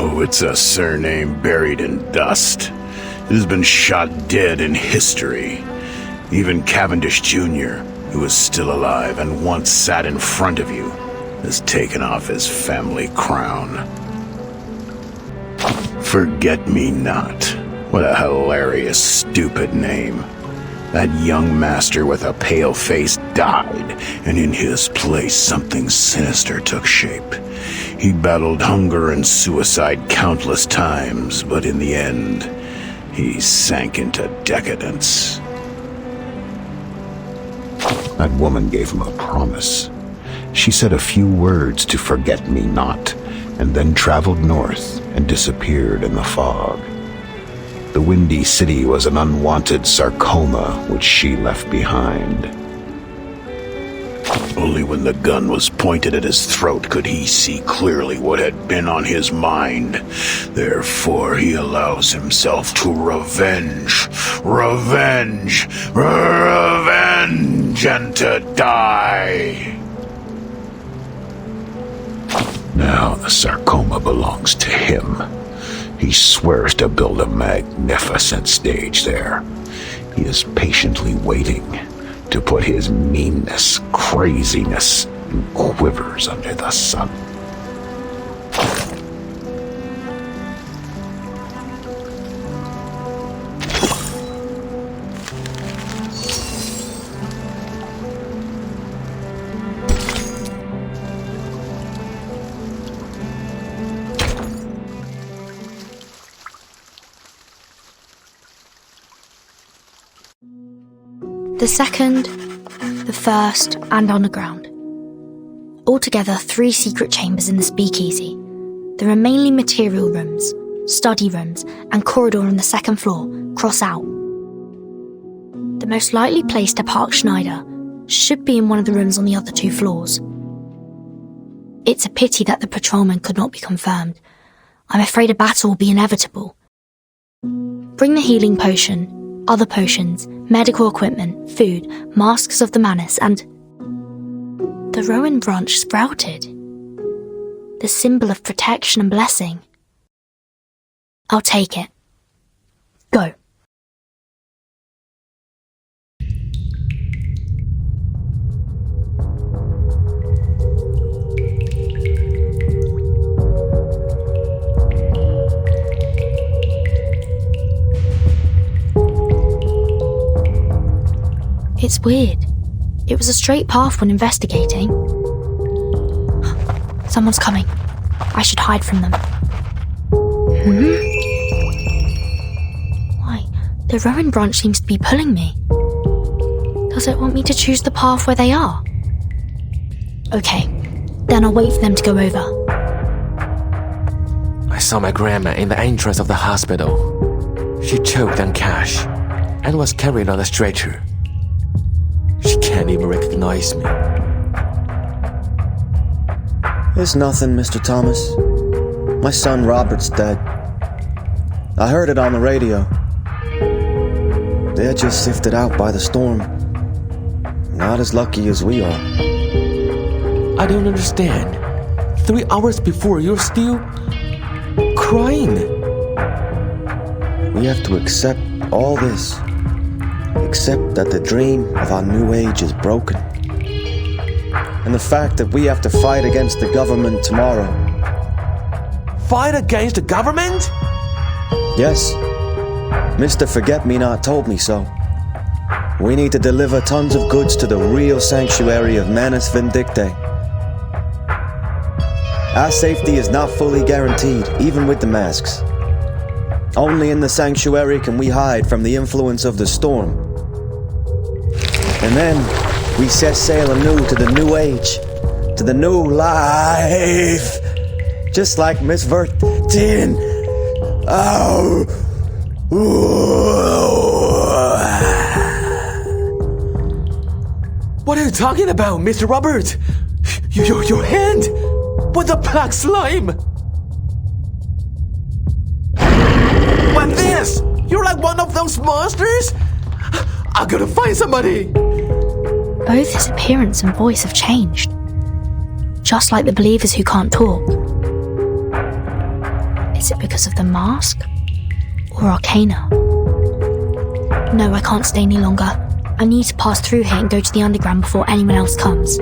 Oh, it's a surname buried in dust. It has been shot dead in history. Even Cavendish Jr., who is still alive and once sat in front of you, has taken off his family crown. Forget-me-not. What a hilarious, stupid name. That young master with a pale face died, and in his place something sinister took shape. He battled hunger and suicide countless times, but in the end, he sank into decadence. That woman gave him a promise. She said a few words to forget-me-not, and then traveled north and disappeared in the fog. The Windy City was an unwanted sarcoma which she left behind. Only when the gun was pointed at his throat could he see clearly what had been on his mind. Therefore, he allows himself to revenge, and to die. Now the sarcoma belongs to him. He swears to build a magnificent stage there. He is patiently waiting to put his meanness, craziness, and quivers under the sun. The second, the first, and underground. Altogether 3 secret chambers in the speakeasy. There are mainly material rooms, study rooms, and corridor on the second floor, cross out. The most likely place to park Schneider should be in one of the rooms on the other 2 floors. It's a pity that the patrolman could not be confirmed. I'm afraid a battle will be inevitable. Bring the healing potion, other potions, medical equipment, food, masks of the Manus, and the rowan branch sprouted. The symbol of protection and blessing. I'll take it. Go. It's weird. It was a straight path when investigating. Someone's coming. I should hide from them. Why? The rowan branch seems to be pulling me. Does it want me to choose the path where they are? Okay, then I'll wait for them to go over. I saw my grandma in the entrance of the hospital. She choked on cash and was carried on a stretcher. She can't even recognize me. It's nothing, Mr. Thomas. My son Robert's dead. I heard it on the radio. They're just sifted out by the storm. Not as lucky as we are. I don't understand. 3 hours before, you're still crying. We have to accept all this. Accept that the dream of our new age is broken. And the fact that we have to fight against the government tomorrow. Fight against the government? Yes. Mr. Forget-Me-Not told me so. We need to deliver tons of goods to the real sanctuary of Manus Vindictae. Our safety is not fully guaranteed, even with the masks. Only in the sanctuary can we hide from the influence of the storm. And then we set sail anew to the new age, to the new life. Just like Miss Vertin. What are you talking about, Mr. Robert? Your hand! What the black slime? What this? You're like one of those monsters? I gotta find somebody! Both his appearance and voice have changed. Just like the believers who can't talk. Is it because of the mask? Or Arcana? No, I can't stay any longer. I need to pass through here and go to the underground before anyone else comes.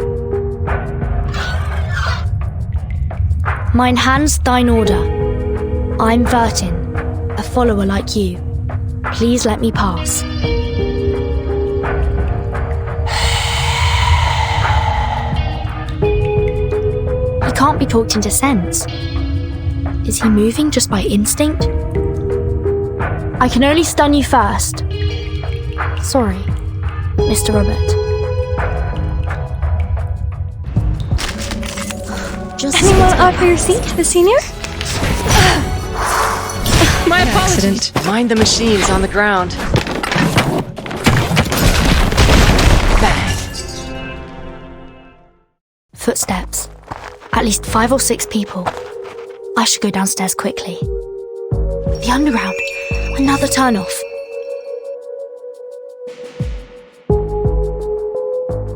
Mein Hans, dein Order. I'm Vertin, a follower like you. Please let me pass. He can't be talked into sense. Is he moving just by instinct? I can only stun you first. Sorry, Mr. Robert. Anyone out for your seat, the senior? My apologies. Mind the machines on the ground. Bang. Footsteps. At least 5 or 6 people. I should go downstairs quickly. The underground. Another turn-off.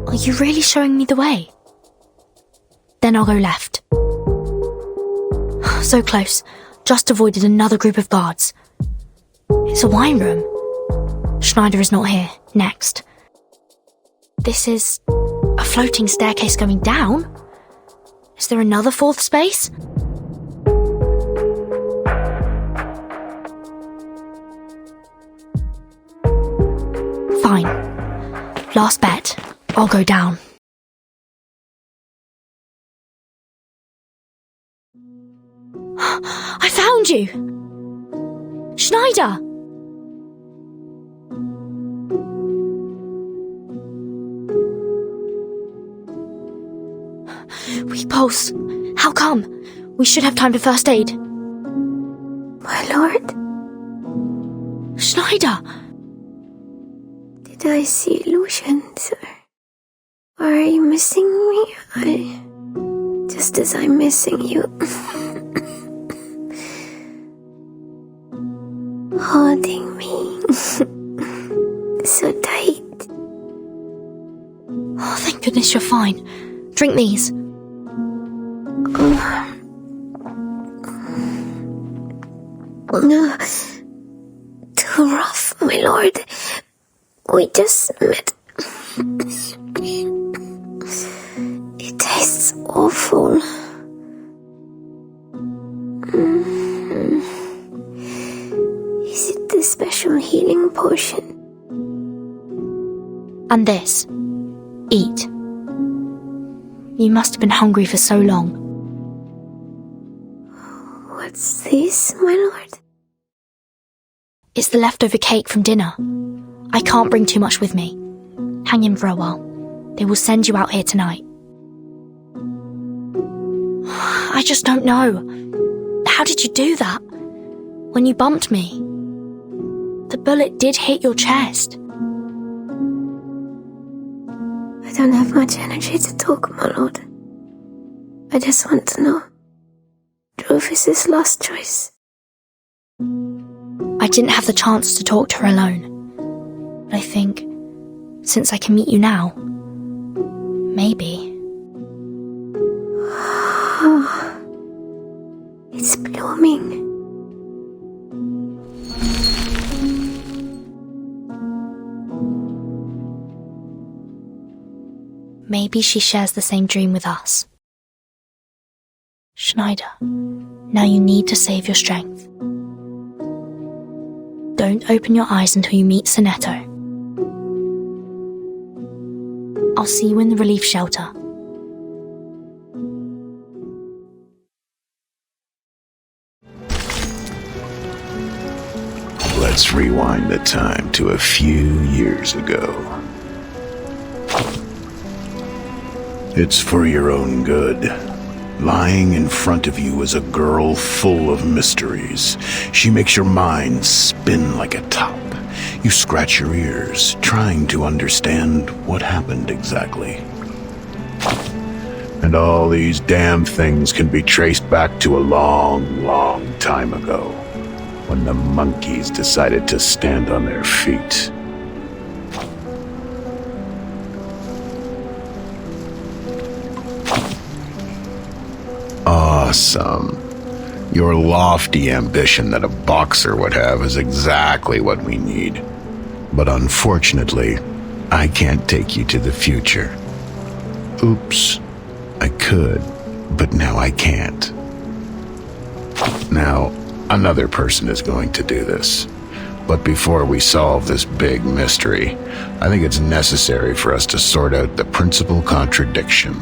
Are you really showing me the way? Then I'll go left. So close. Just avoided another group of guards. It's a wine room. Schneider is not here. Next. This is a floating staircase going down? Is there another 4th space? Fine. Last bet. I'll go down. I found you! Schneider! We pulse. How come? We should have time to first aid. My lord? Schneider! Did I see illusions? Or are you missing me? Just as I'm missing you. Holding me. So tight. Oh, thank goodness you're fine. Drink these. No. Too rough, my lord. We just met. It tastes awful. Is it the special healing potion? And this. Eat. You must have been hungry for so long. What's this, my lord? It's the leftover cake from dinner. I can't bring too much with me. Hang in for a while. They will send you out here tonight. I just don't know. How did you do that? When you bumped me? The bullet did hit your chest. I don't have much energy to talk, my lord. I just want to know. Rufus's last choice. I didn't have the chance to talk to her alone. But I think, since I can meet you now, maybe. It's blooming. Maybe she shares the same dream with us. Schneider, now you need to save your strength. Don't open your eyes until you meet Sonetto. I'll see you in the relief shelter. Let's rewind the time to a few years ago. It's for your own good. Lying in front of you is a girl full of mysteries. She makes your mind spin like a top. You scratch your ears, trying to understand what happened exactly. And all these damn things can be traced back to a long, long time ago, when the monkeys decided to stand on their feet. Awesome. Your lofty ambition that a boxer would have is exactly what we need. But unfortunately, I can't take you to the future. Oops. I could, but now I can't. Now, another person is going to do this. But before we solve this big mystery, I think it's necessary for us to sort out the principal contradiction.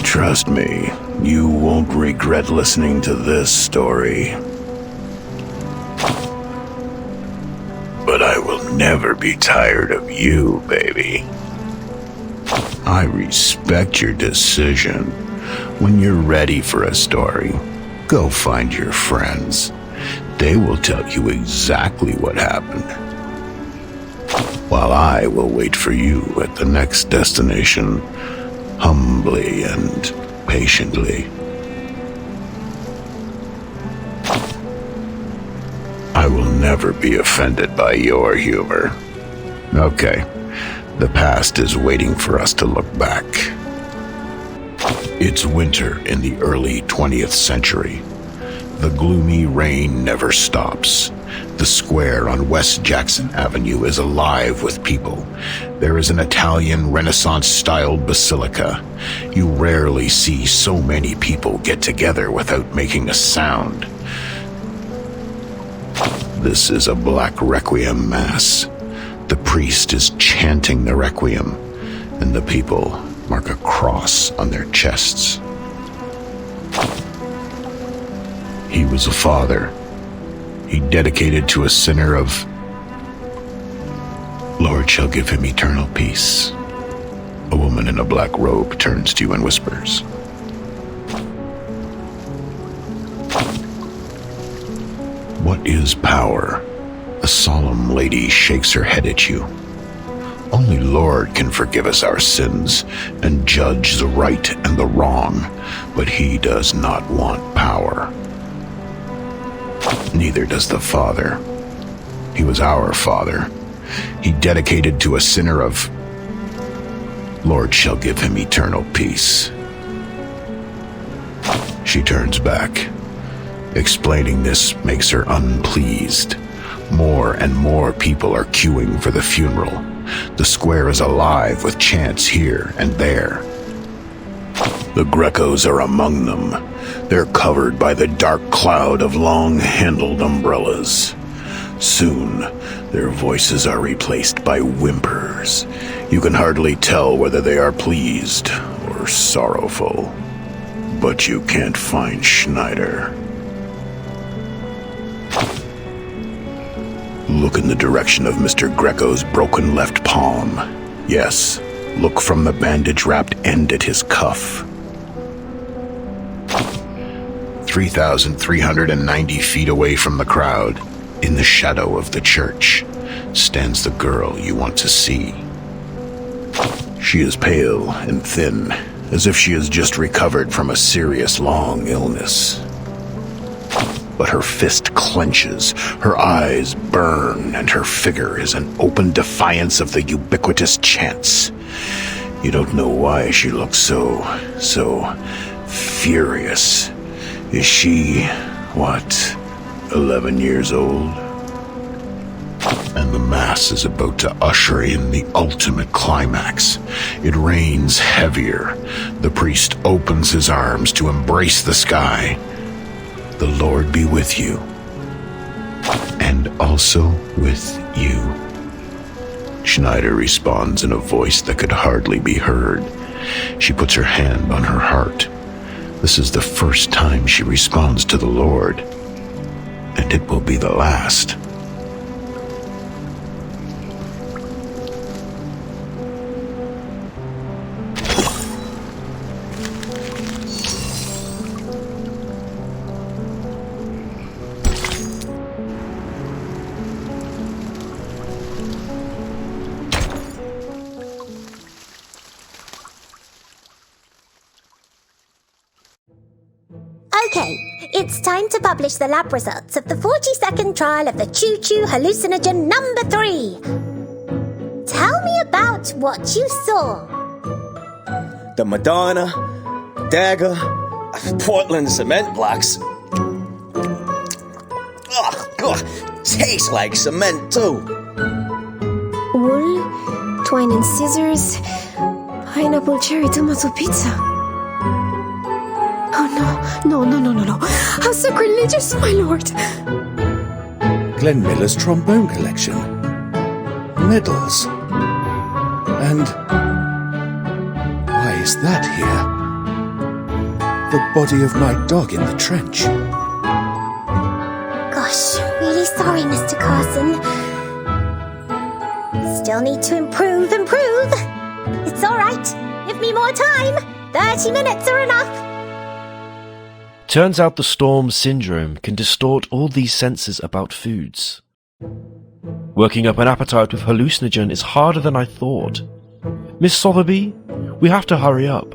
Trust me, you won't regret listening to this story. But I will never be tired of you, baby. I respect your decision. When you're ready for a story, go find your friends. They will tell you exactly what happened. While I will wait for you at the next destination, humbly and patiently. I will never be offended by your humor. Okay. The past is waiting for us to look back. It's winter in the early 20th century. The gloomy rain never stops. The square on West Jackson Avenue is alive with people. There is an Italian Renaissance-styled basilica. You rarely see so many people get together without making a sound. This is a Black Requiem Mass. The priest is chanting the Requiem, and the people mark a cross on their chests. He was a father. He dedicated to a sinner of, Lord shall give him eternal peace. A woman in a black robe turns to you and whispers, "What is power?" A solemn lady shakes her head at you. Only Lord can forgive us our sins and judge the right and the wrong, but he does not want power. Neither does the Father. He was our Father. He dedicated to a sinner of, Lord shall give him eternal peace. She turns back. Explaining this makes her unpleased. More and more people are queuing for the funeral. The square is alive with chants here and there. The Grecos are among them. They're covered by the dark cloud of long-handled umbrellas. Soon, their voices are replaced by whimpers. You can hardly tell whether they are pleased or sorrowful. But you can't find Schneider. Look in the direction of Mr. Greco's broken left palm. Yes, look from the bandage-wrapped end at his cuff. 3,390 feet away from the crowd, in the shadow of the church, stands the girl you want to see. She is pale and thin, as if she has just recovered from a serious long illness. But her fist clenches, her eyes burn, and her figure is an open defiance of the ubiquitous chants. You don't know why she looks so furious. Is she, 11 years old? And the Mass is about to usher in the ultimate climax. It rains heavier. The priest opens his arms to embrace the sky. The Lord be with you, and also with you. Schneider responds in a voice that could hardly be heard. She puts her hand on her heart. This is the first time she responds to the Lord, and it will be the last. Okay, it's time to publish the lab results of the 40-second trial of the choo-choo hallucinogen number 3. Tell me about what you saw. The Madonna, dagger, Portland cement blocks. Ugh, tastes like cement too. Wool, twine and scissors, pineapple cherry tomato pizza. Oh no. How sacrilegious, my lord. Glenn Miller's trombone collection. Medals. And why is that here? The body of my dog in the trench. Gosh, really sorry, Mr. Carson. Still need to improve. It's alright. Give me more time. 30 minutes are enough. Turns out the storm syndrome can distort all these senses about foods. Working up an appetite with hallucinogen is harder than I thought. Miss Sotheby, we have to hurry up.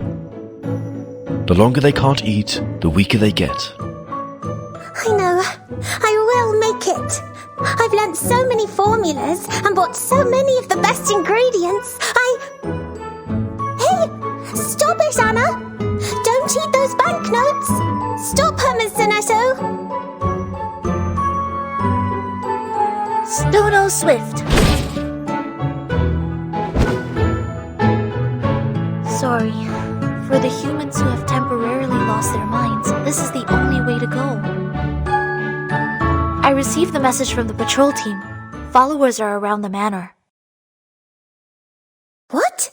The longer they can't eat, the weaker they get. I know. I will make it. I've learnt so many formulas and bought so many of the best ingredients. Hey! Stop it, Anna! Don't eat those banknotes! Stop her, Mr. Netto! Stono Swift. Sorry. For the humans who have temporarily lost their minds, this is the only way to go. I received the message from the patrol team. Followers are around the manor. What?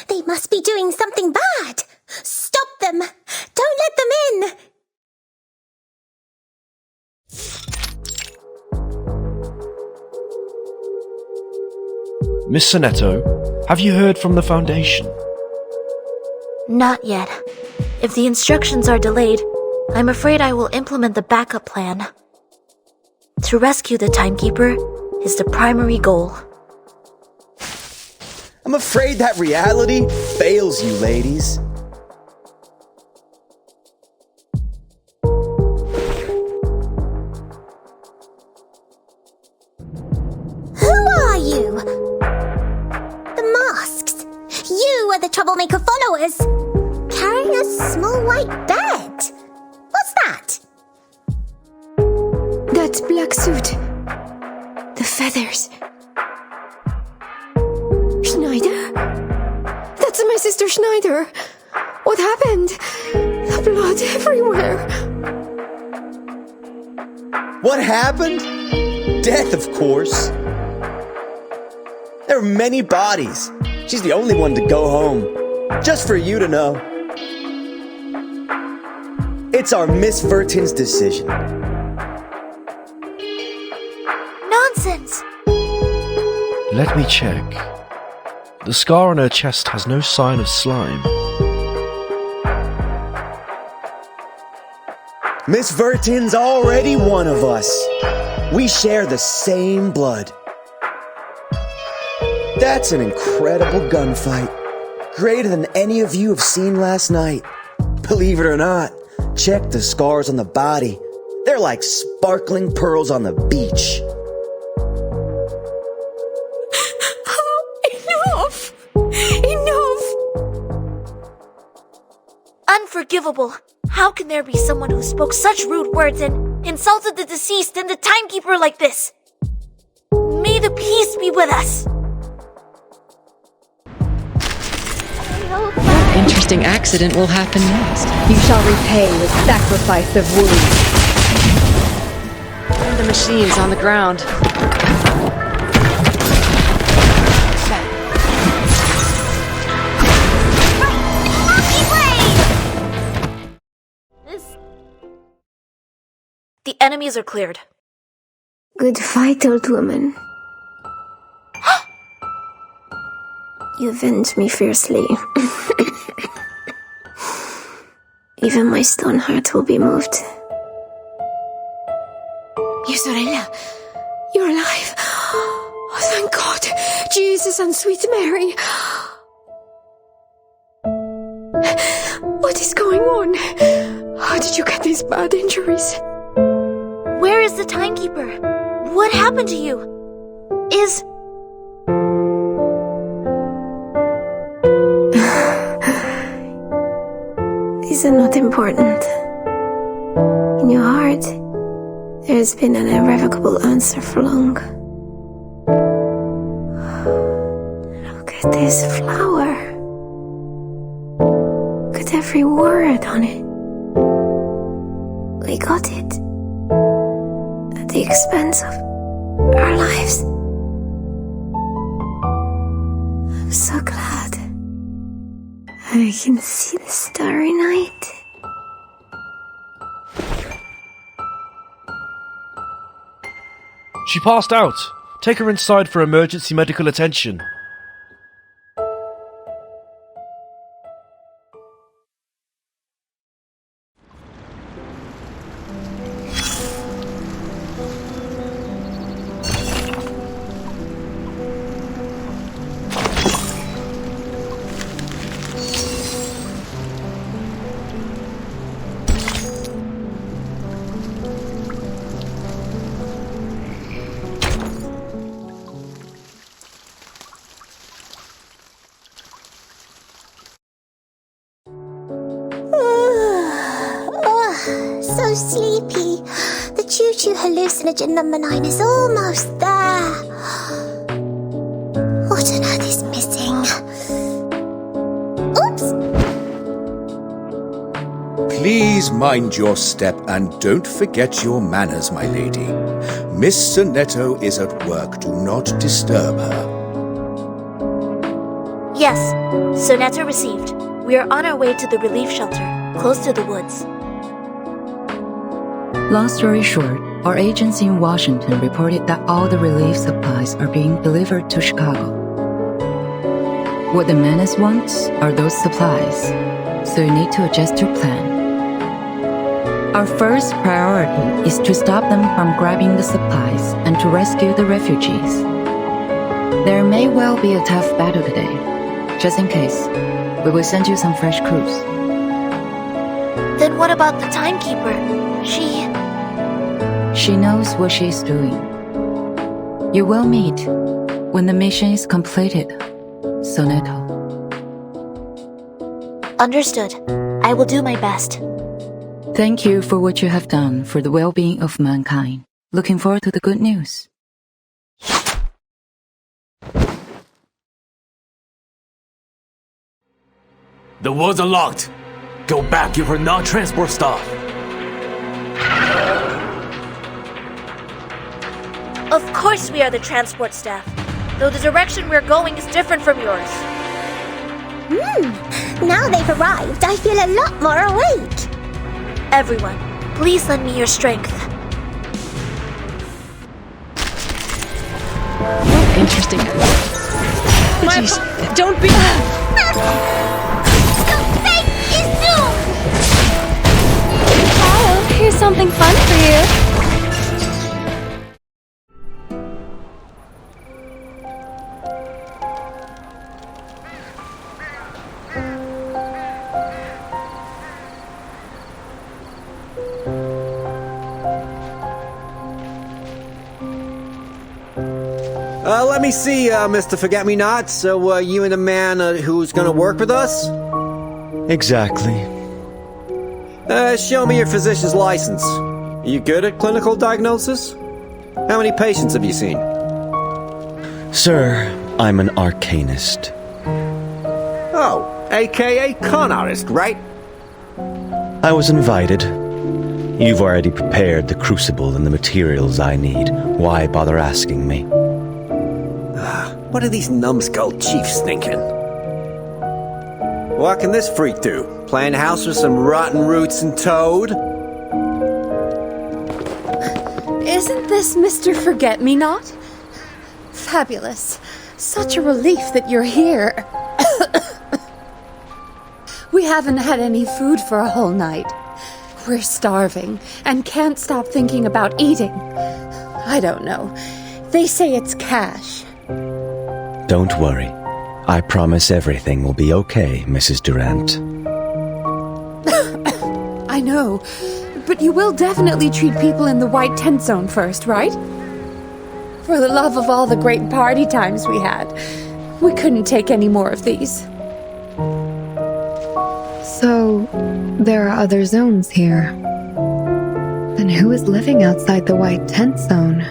They must be doing something bad! Stop them! Don't let them in! Miss Sonetto, have you heard from the Foundation? Not yet. If the instructions are delayed, I'm afraid I will implement the backup plan. To rescue the timekeeper is the primary goal. I'm afraid that reality fails you, ladies. Who are you? The masks. You are the troublemaker followers. Carrying a small white bed. What's that? That black suit. The feathers. Schneider? That's my sister Schneider. What happened? The blood everywhere. What happened? Death, of course. There are many bodies. She's the only one to go home. Just for you to know. It's our Miss Verton's decision. Nonsense! Let me check. The scar on her chest has no sign of slime. Miss Verton's already one of us. We share the same blood. That's an incredible gunfight. Greater than any of you have seen last night. Believe it or not, check the scars on the body. They're like sparkling pearls on the beach. Enough! Unforgivable. How can there be someone who spoke such rude words and insulted the deceased and the timekeeper like this? May the peace be with us. What interesting accident will happen next? You shall repay with sacrifice of wounds. The machine's on the ground. The enemies are cleared. Good fight, old woman. You avenged me fiercely. Even my stone heart will be moved. Mia sorella, you're alive. Oh, thank God. Jesus and sweet Mary. What is going on? How did you get these bad injuries? Where is the timekeeper? What happened to you? Is These are not important. In your heart, there has been an irrevocable answer for long. Look at this flower. Look at every word on it. We got it at the expense of our lives. I'm so glad. I can see the starry night. She passed out. Take her inside for emergency medical attention. So sleepy. The choo-choo hallucinogen number 9 is almost there. What on earth is missing? Oops! Please mind your step and don't forget your manners, my lady. Miss Sonetto is at work. Do not disturb her. Yes, Sonetta received. We are on our way to the relief shelter, close to the woods. Long story short, our agency in Washington reported that all the relief supplies are being delivered to Chicago. What the Manus wants are those supplies, so you need to adjust your plan. Our first priority is to stop them from grabbing the supplies and to rescue the refugees. There may well be a tough battle today. Just in case, we will send you some fresh crews. Then what about the timekeeper? She knows what she's doing. You will meet when the mission is completed, Sonetto. Understood. I will do my best. Thank you for what you have done for the well-being of mankind. Looking forward to the good news. The walls are locked. Go back, give her non-transport stuff. Of course we are the transport staff, though the direction we're going is different from yours. Now they've arrived, I feel a lot more awake. Everyone, please lend me your strength. Interesting. Jeez, don't be... Oh, here's something fun for you. Let me see, Mr. Forget-Me-Not. So, you and the man who's gonna work with us? Exactly. Show me your physician's license. Are you good at clinical diagnosis? How many patients have you seen? Sir, I'm an arcanist. Oh, aka con artist, right? I was invited. You've already prepared the crucible and the materials I need. Why bother asking me? What are these numbskull chiefs thinking? What can this freak do? Playing house with some rotten roots and toad? Isn't this Mr. Forget-Me-Not? Fabulous. Such a relief that you're here. We haven't had any food for a whole night. We're starving and can't stop thinking about eating. I don't know. They say it's cash. Don't worry. I promise everything will be okay, Mrs. Durant. I know. But you will definitely treat people in the white tent zone first, right? For the love of all the great party times we had, we couldn't take any more of these. So, there are other zones here. Then who is living outside the white tent zone?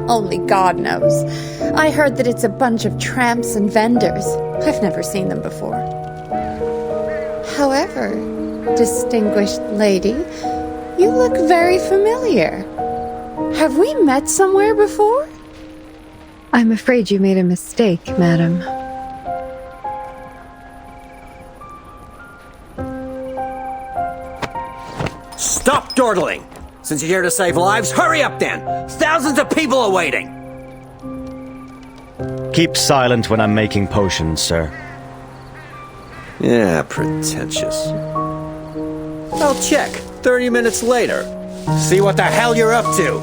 Only God knows. I heard that it's a bunch of tramps and vendors. I've never seen them before. However, distinguished lady, you look very familiar. Have we met somewhere before? I'm afraid you made a mistake, madam. Stop dawdling! Since you're here to save lives, hurry up then! Thousands of people are waiting! Keep silent when I'm making potions, sir. Yeah, pretentious. I'll check 30 minutes later. See what the hell you're up to!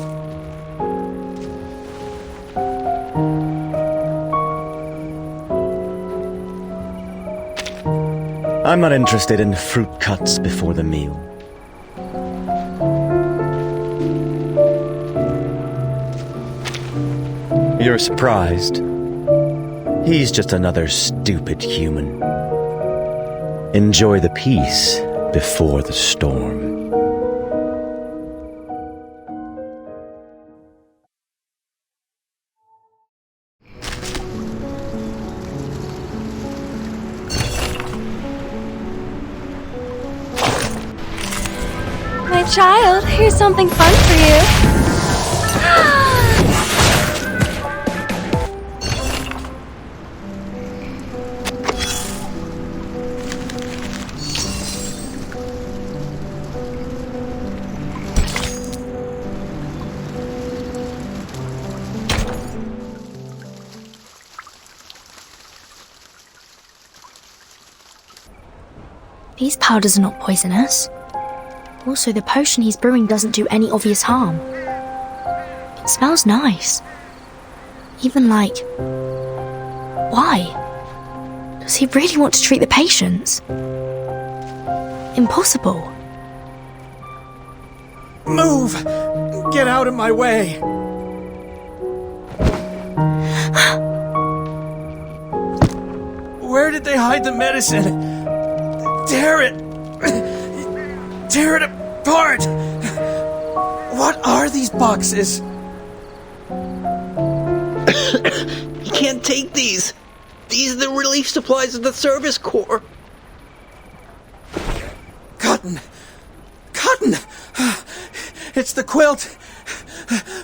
I'm not interested in fruit cuts before the meal. You're surprised? He's just another stupid human. Enjoy the peace before the storm. My child, here's something fun for you. These powders are not poisonous. Also, the potion he's brewing doesn't do any obvious harm. It smells nice. Even like... Why? Does he really want to treat the patients? Impossible. Move! Get out of my way! Where did they hide the medicine? Tear it! Tear it apart! What are these boxes? You can't take these. These are the relief supplies of the Service Corps. Cotton! Cotton! It's the quilt!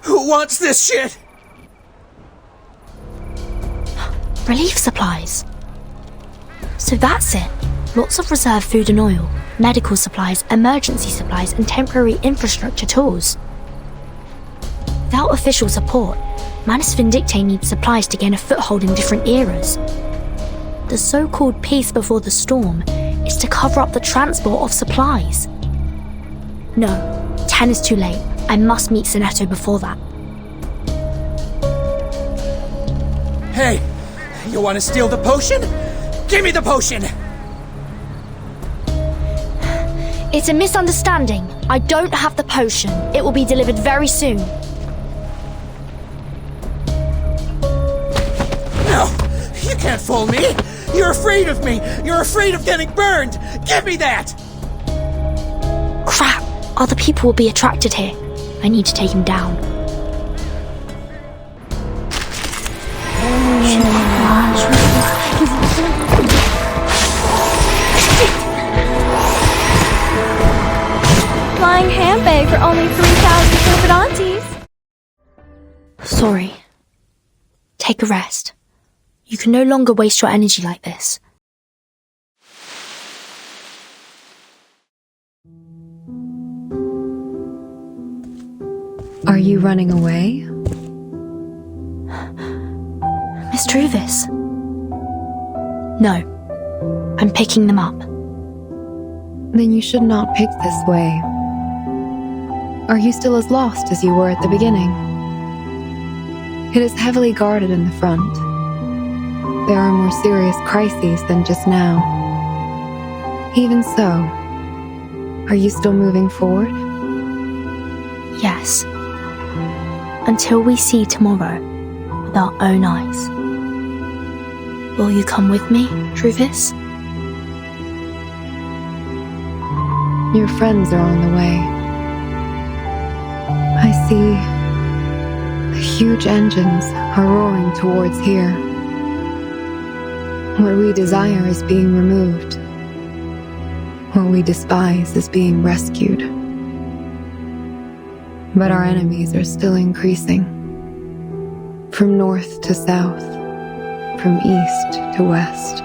Who wants this shit? Relief supplies. So that's it. Lots of reserve food and oil, medical supplies, emergency supplies, and temporary infrastructure tools. Without official support, Manus Vindictae needs supplies to gain a foothold in different eras. The so-called peace before the storm is to cover up the transport of supplies. No, 10 is too late. I must meet Sinetto before that. Hey, you want to steal the potion? Give me the potion! It's a misunderstanding. I don't have the potion. It will be delivered very soon. No! You can't fool me! You're afraid of me! You're afraid of getting burned! Give me that! Crap! Other people will be attracted here. I need to take him down. Flying handbag for only 3,000 Propedantes. Sorry. Take a rest. You can no longer waste your energy like this. Are you running away? Miss Truvis? No. I'm picking them up. Then you should not pick this way. Are you still as lost as you were at the beginning? It is heavily guarded in the front. There are more serious crises than just now. Even so, Are you still moving forward? Yes. Until we see tomorrow with our own eyes. Will you come with me, Druvis? Your friends are on the way. I see the huge engines are roaring towards here. What we desire is being removed. What we despise is being rescued. But our enemies are still increasing. From north to south, from east to west.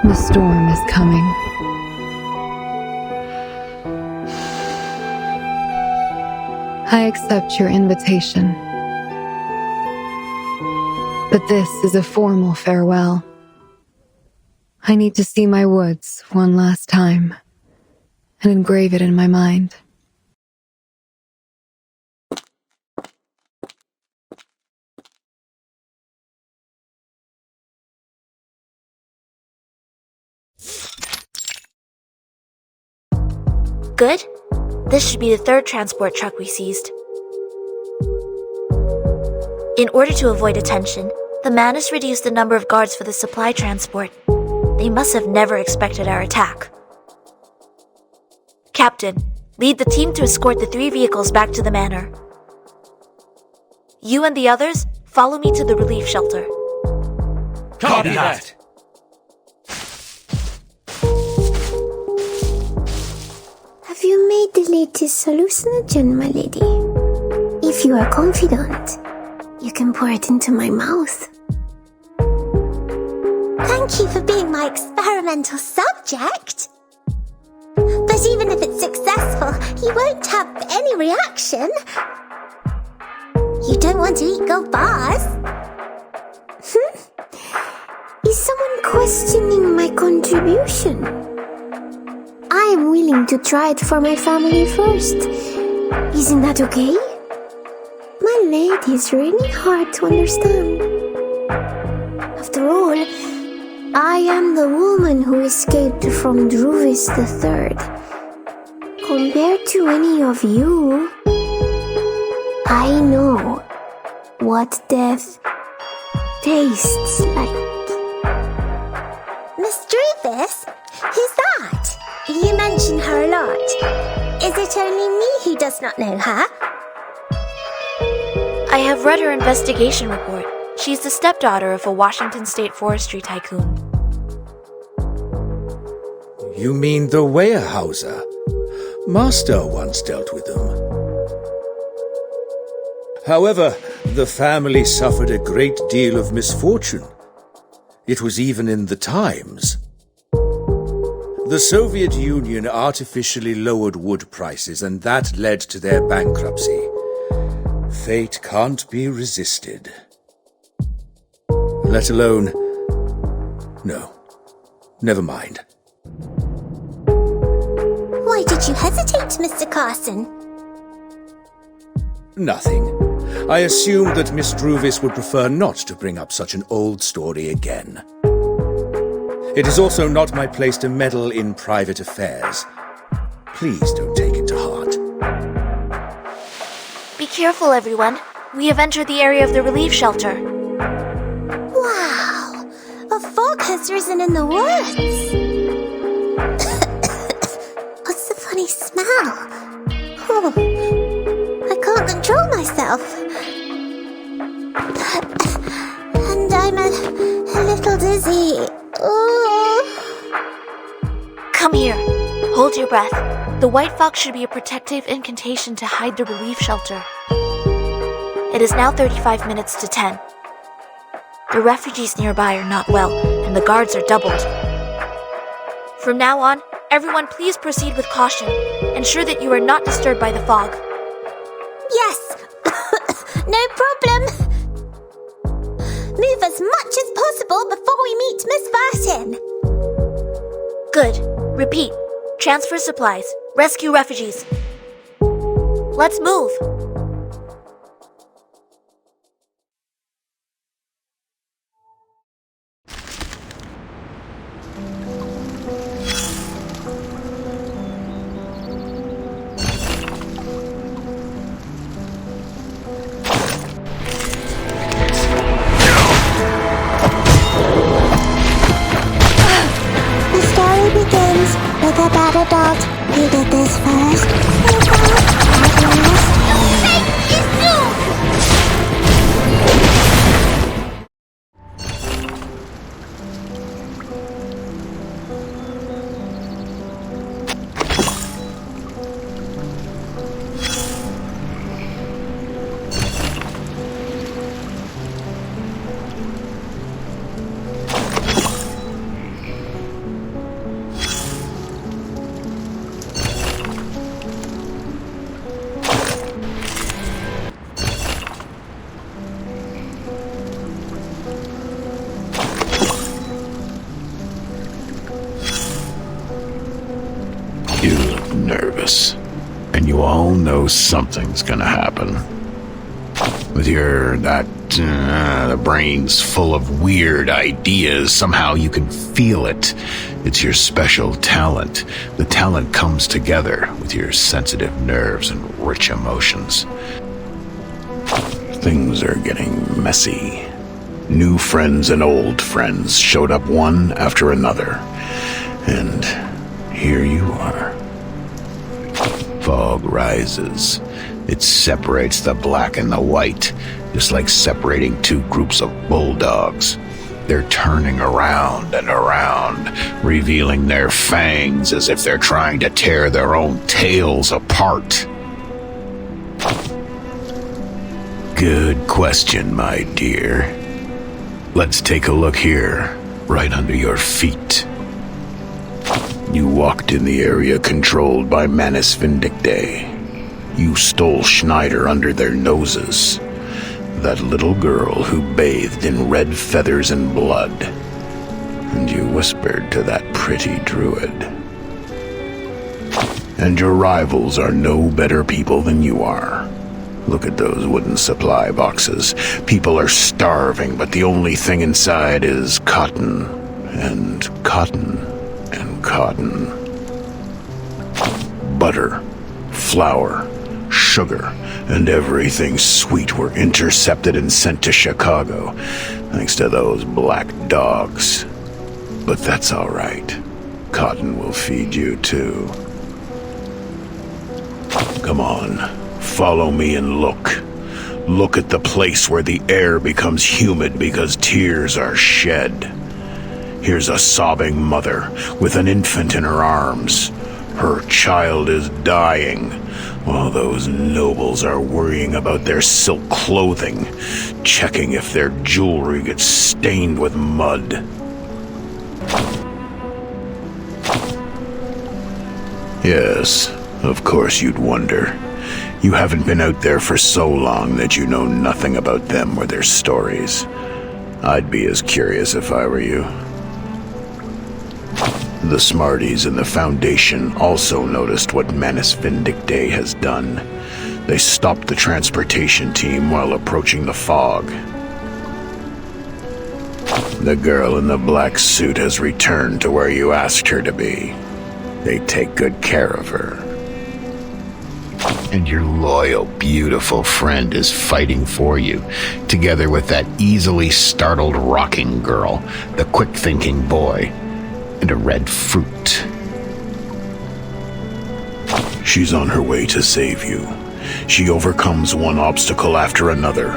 The storm is coming. I accept your invitation. But this is a formal farewell. I need to see my woods one last time and engrave it in my mind. Good? This should be the third transport truck we seized. In order to avoid attention, the Manus reduced the number of guards for the supply transport. They must have never expected our attack. Captain, lead the team to escort the 3 vehicles back to the manor. You and the others, follow me to the relief shelter. Copy that! Have you made the latest hallucinogen, my lady? If you are confident, you can pour it into my mouth. Thank you for being my experimental subject. But even if it's successful, you won't have any reaction. You don't want to eat gold bars. Is someone questioning my contribution? I am willing to try it for my family first. Isn't that okay? My lady is really hard to understand. After all, I am the woman who escaped from Druvis III. Compared to any of you, I know what death tastes like. Miss Druvis? Who's that? You mention her a lot. Is it only me who does not know her? I have read her investigation report. She's the stepdaughter of a Washington State forestry tycoon. You mean the Weyerhauser? Master once dealt with them. However, the family suffered a great deal of misfortune. It was even in the Times. The Soviet Union artificially lowered wood prices, and that led to their bankruptcy. Fate can't be resisted. Let alone... No. Never mind. Why did you hesitate, Mr. Carson? Nothing. I assumed that Miss Druvis would prefer not to bring up such an old story again. It is also not my place to meddle in private affairs. Please don't take it to heart. Be careful, everyone. We have entered the area of the relief shelter. Wow! A fog has risen in the woods! What's the funny smell? Oh, I can't control myself. And I'm a little dizzy. Come here. Hold your breath. The white fox should be a protective incantation to hide the relief shelter. It is now 35 minutes to 10. The refugees nearby are not well, and the guards are doubled. From now on, everyone please proceed with caution. Ensure that you are not disturbed by the fog. Yes! No problem! Move as much as possible before we meet Miss Burton. Good. Repeat. Transfer supplies. Rescue refugees. Let's move. nervous. And you all know something's gonna happen. With the brain's full of weird ideas, somehow you can feel it. It's your special talent. The talent comes together with your sensitive nerves and rich emotions. Things are getting messy. New friends and old friends showed up one after another. And here you are. Fog rises. It separates the black and the white, just like separating two groups of bulldogs. They're turning around and around, revealing their fangs as if they're trying to tear their own tails apart. Good question, my dear. Let's take a look here, right under your feet. You walked in the area controlled by Manus Vindictae. You stole Schneider under their noses. That little girl who bathed in red feathers and blood. And you whispered to that pretty druid. And your rivals are no better people than you are. Look at those wooden supply boxes. People are starving, but the only thing inside is cotton. And cotton. And cotton. Butter. Flour. Sugar and everything sweet were intercepted and sent to Chicago, thanks to those black dogs. But that's all right. Cotton will feed you too. Come on, follow me and look. Look at the place where the air becomes humid because tears are shed. Here's a sobbing mother with an infant in her arms. Her child is dying, while those nobles are worrying about their silk clothing, checking if their jewelry gets stained with mud. Yes, of course you'd wonder. You haven't been out there for so long that you know nothing about them or their stories. I'd be as curious if I were you. The Smarties in the Foundation also noticed what Manus Vindictae has done. They stopped the transportation team while approaching the fog. The girl in the black suit has returned to where you asked her to be. They take good care of her. And your loyal, beautiful friend is fighting for you, together with that easily startled rocking girl, the quick-thinking boy, and a red fruit. She's on her way to save you. She overcomes one obstacle after another,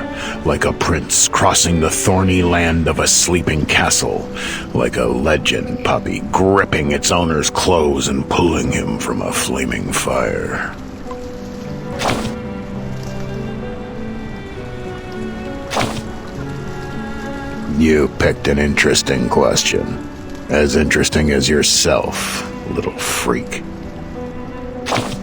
like a prince crossing the thorny land of a sleeping castle, like a legend puppy gripping its owner's clothes and pulling him from a flaming fire. You picked an interesting question. As interesting as yourself, little freak.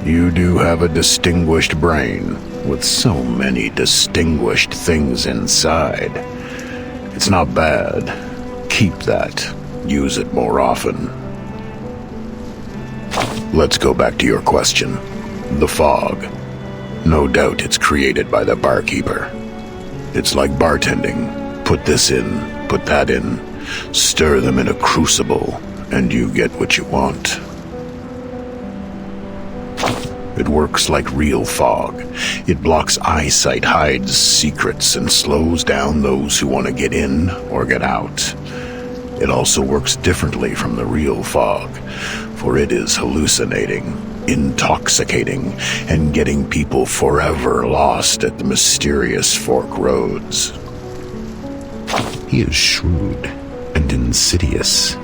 You do have a distinguished brain, with so many distinguished things inside. It's not bad. Keep that. Use it more often. Let's go back to your question. The fog. No doubt it's created by the barkeeper. It's like bartending. Put this in, put that in. Stir them in a crucible, and you get what you want. It works like real fog. It blocks eyesight, hides secrets, and slows down those who want to get in or get out. It also works differently from the real fog, for it is hallucinating, intoxicating, and getting people forever lost at the mysterious fork roads. He is shrewd and insidious.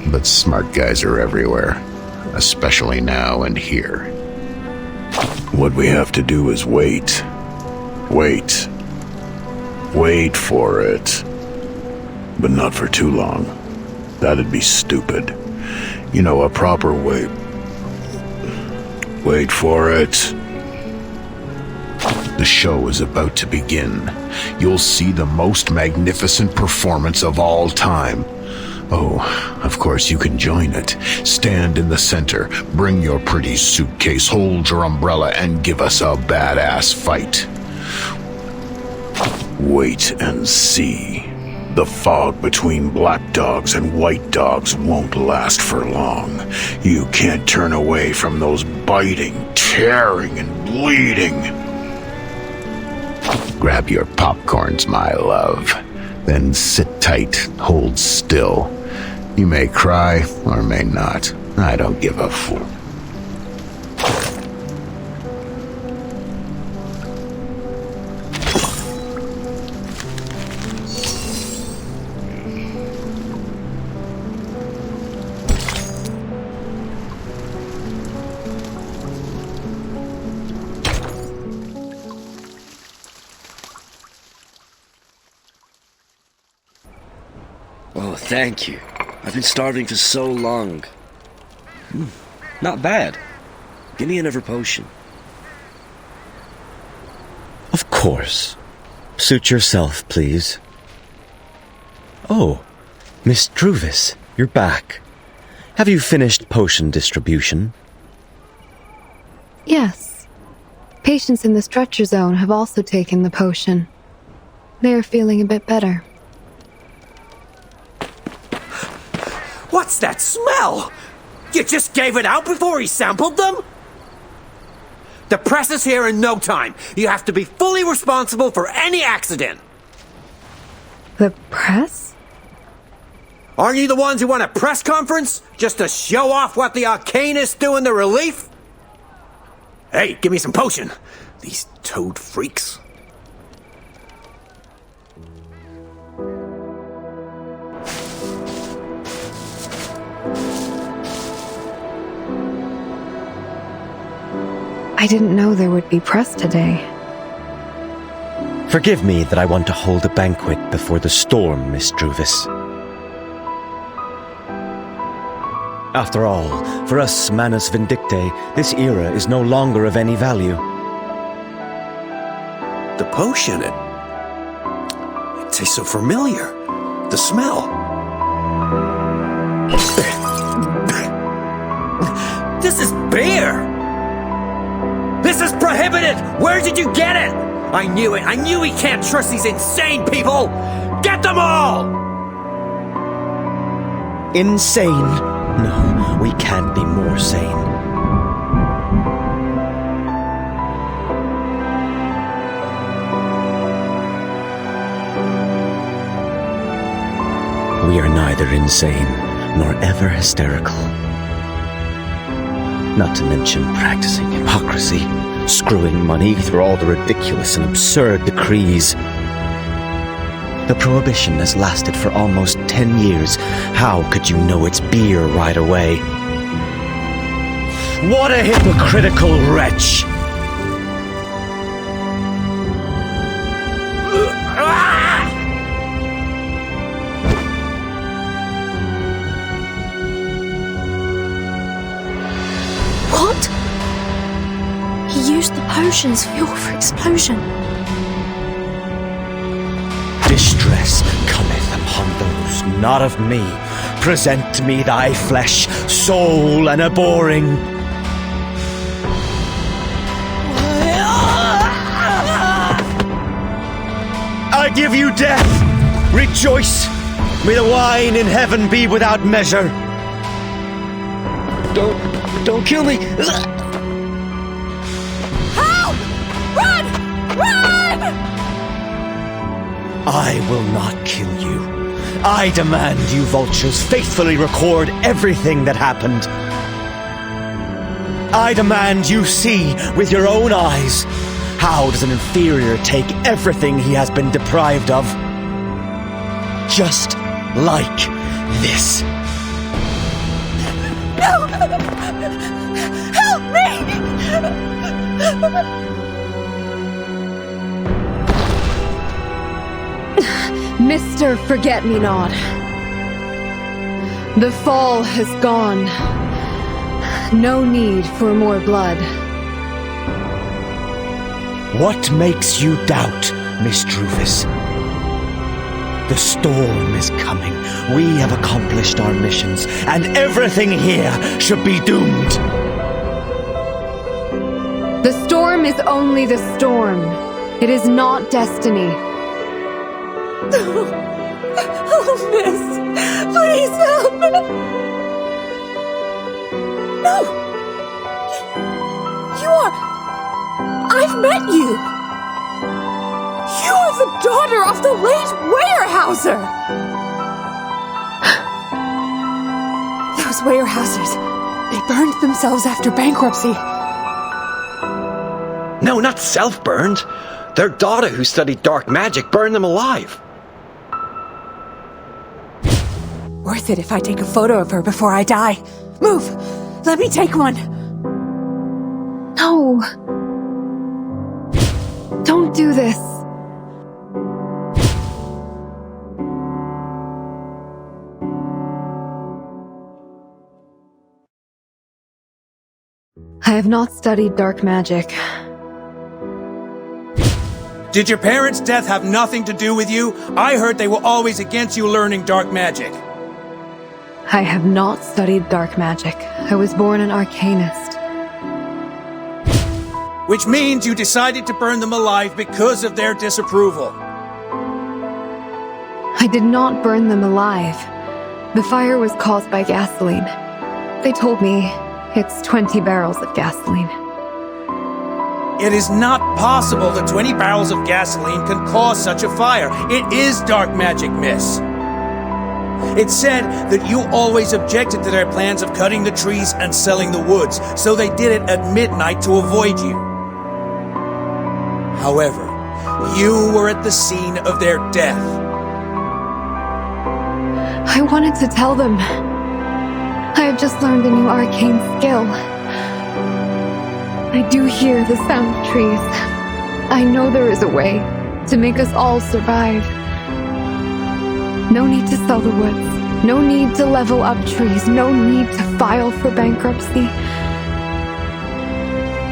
But smart guys are everywhere, especially now and here. What we have to do is wait. Wait. Wait for it. But not for too long. That'd be stupid. You know, a proper wait. Wait for it. The show is about to begin. You'll see the most magnificent performance of all time. Oh, of course you can join it. Stand in the center, bring your pretty suitcase, hold your umbrella, and give us a badass fight. Wait and see. The fog between black dogs and white dogs won't last for long. You can't turn away from those biting, tearing, and bleeding. Grab your popcorns, my love. Then sit tight, hold still. You may cry or may not. I don't give a fuck. Oh, thank you. I've been starving for so long. Not bad. Give me another potion. Of course. Suit yourself, please. Oh, Miss Druvis, you're back. Have you finished potion distribution? Yes. Patients in the stretcher zone have also taken the potion. They are feeling a bit better. What's that smell? You just gave it out before he sampled them? The press is here in no time. You have to be fully responsible for any accident. The press? Aren't you the ones who want a press conference? Just to show off what the arcanists do in the relief? Hey, give me some potion. These toad freaks. I didn't know there would be press today. Forgive me that I want to hold a banquet before the storm, Miss Druvis. After all, for us Manus Vindictae, this era is no longer of any value. The potion, it tastes so familiar. The smell. This is beer! This is prohibited! Where did you get it? I knew it! I knew we can't trust these insane people! Get them all! Insane? No, we can't be more sane. We are neither insane nor ever hysterical. Not to mention practicing hypocrisy, screwing money through all the ridiculous and absurd decrees. The prohibition has lasted for almost 10 years. How could you know it's beer right away? What a hypocritical wretch! What? He used the potion's fuel for explosion. Distress cometh upon those not of me. Present me thy flesh, soul, and abhorring. I give you death. Rejoice. May the wine in heaven be without measure. Don't kill me. Help! Run! Run! I will not kill you. I demand you vultures faithfully record everything that happened. I demand you see with your own eyes how does an inferior take everything he has been deprived of. Just like this. No! Help me! Mr. Forget-Me-Not. The fall has gone. No need for more blood. What makes you doubt, Miss Druvis? The storm is coming. We have accomplished our missions, and everything here should be doomed. The storm is only the storm. It is not destiny. Oh, miss, please help me. No. You are... I've met you. You are the daughter of the late Weyerhaeuser. Those Weyerhaeusers, they burned themselves after bankruptcy. No, not self-burned. Their daughter who studied dark magic burned them alive. Worth it if I take a photo of her before I die. Move! Let me take one. No. Don't do this. I have not studied dark magic. Did your parents' death have nothing to do with you? I heard they were always against you learning dark magic. I have not studied dark magic. I was born an arcanist. Which means you decided to burn them alive because of their disapproval. I did not burn them alive. The fire was caused by gasoline. They told me it's 20 barrels of gasoline. It is not possible that 20 barrels of gasoline can cause such a fire. It is dark magic, miss. It said that you always objected to their plans of cutting the trees and selling the woods, so they did it at midnight to avoid you. However, you were at the scene of their death. I wanted to tell them. I have just learned a new arcane skill. I do hear the sound of trees. I know there is a way to make us all survive. No need to sell the woods. No need to level up trees. No need to file for bankruptcy.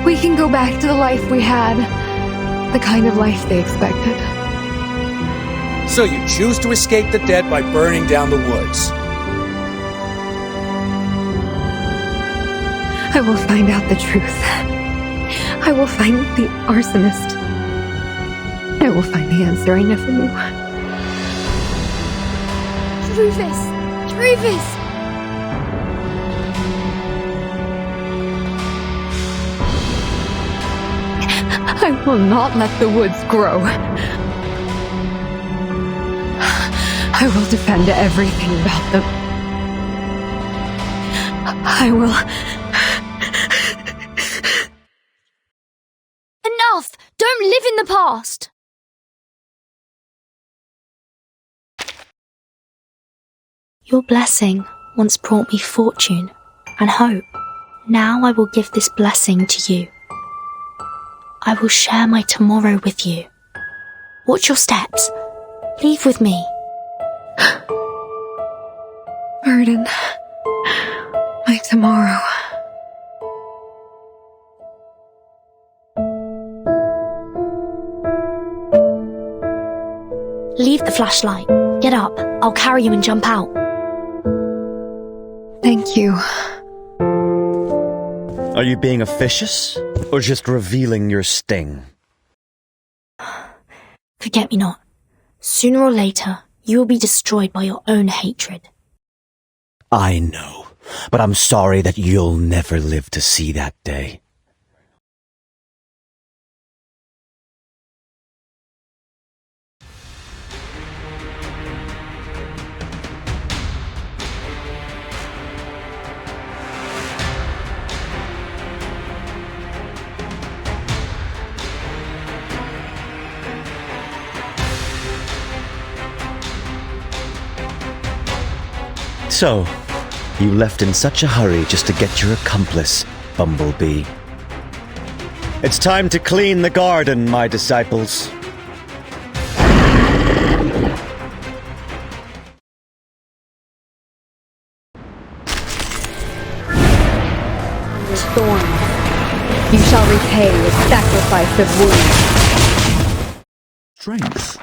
We can go back to the life we had. The kind of life they expected. So you choose to escape the dead by burning down the woods. I will find out the truth. I will find the arsonist. I will find the answer I never knew. Rufus! Rufus! I will not let the woods grow. I will defend everything about them. I will... Enough! Don't live in the past! Your blessing once brought me fortune and hope. Now I will give this blessing to you. I will share my tomorrow with you. Watch your steps. Leave with me. Burden. My tomorrow. Leave the flashlight. Get up. I'll carry you and jump out. Thank you. Are you being officious, or just revealing your sting? Forget me not. Sooner or later, you will be destroyed by your own hatred. I know, but I'm sorry that you'll never live to see that day. So, you left in such a hurry just to get your accomplice, Bumblebee. It's time to clean the garden, my disciples. Storm, you shall repay with sacrifice of wounds. Strength.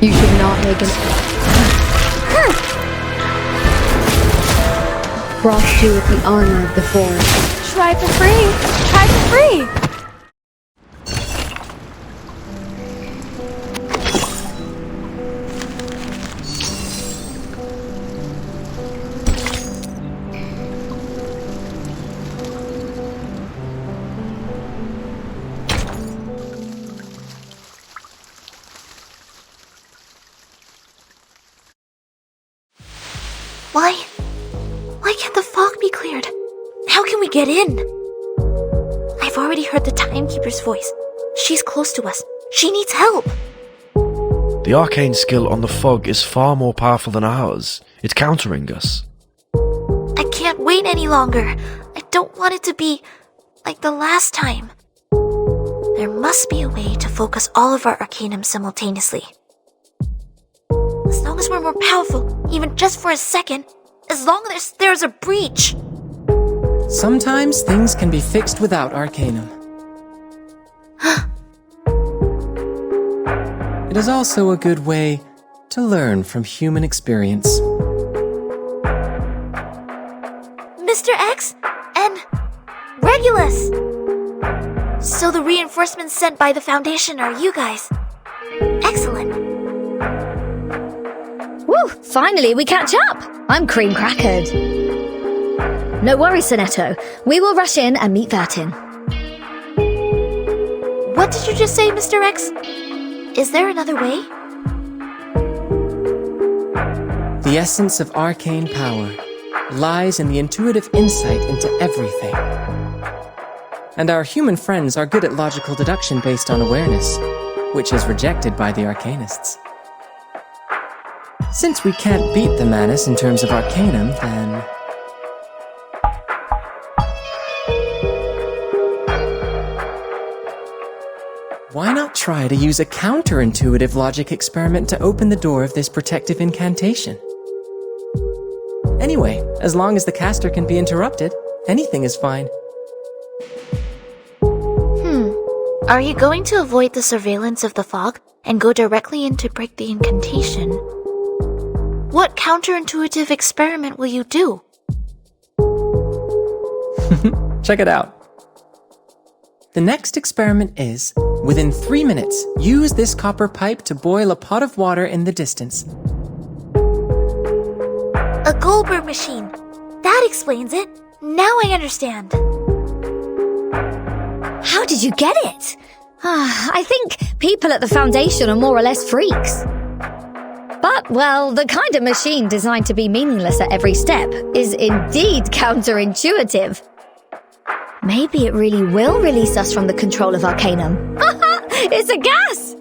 You should not make an... Cross you with the honor of the forest. Try for free! Try for free! Why can't the fog be cleared? How can we get in? I've already heard the timekeeper's voice. She's close to us. She needs help. The arcane skill on the fog is far more powerful than ours. It's countering us. I can't wait any longer. I don't want it to be like the last time. There must be a way to focus all of our arcanum simultaneously. As long as we're more powerful, even just for a second, as long as there's a breach. Sometimes things can be fixed without arcanum. It is also a good way to learn from human experience. Mr. X and Regulus! So the reinforcements sent by the Foundation are you guys. Excellent. Woo! Finally, we catch up! I'm cream crackered. No worries, Sonetto. We will rush in and meet Vertin. What did you just say, Mr. X? Is there another way? The essence of arcane power lies in the intuitive insight into everything. And our human friends are good at logical deduction based on awareness, which is rejected by the arcanists. Since we can't beat the Manus in terms of arcanum, then... why not try to use a counterintuitive logic experiment to open the door of this protective incantation? Anyway, as long as the caster can be interrupted, anything is fine. Are you going to avoid the surveillance of the fog and go directly in to break the incantation? What counterintuitive experiment will you do? Check it out. The next experiment is, within 3 minutes, use this copper pipe to boil a pot of water in the distance. A Goldberg machine. That explains it. Now I understand. How did you get it? I think people at the Foundation are more or less freaks. But, well, the kind of machine designed to be meaningless at every step is indeed counterintuitive. Maybe it really will release us from the control of Arcanum. It's a gas!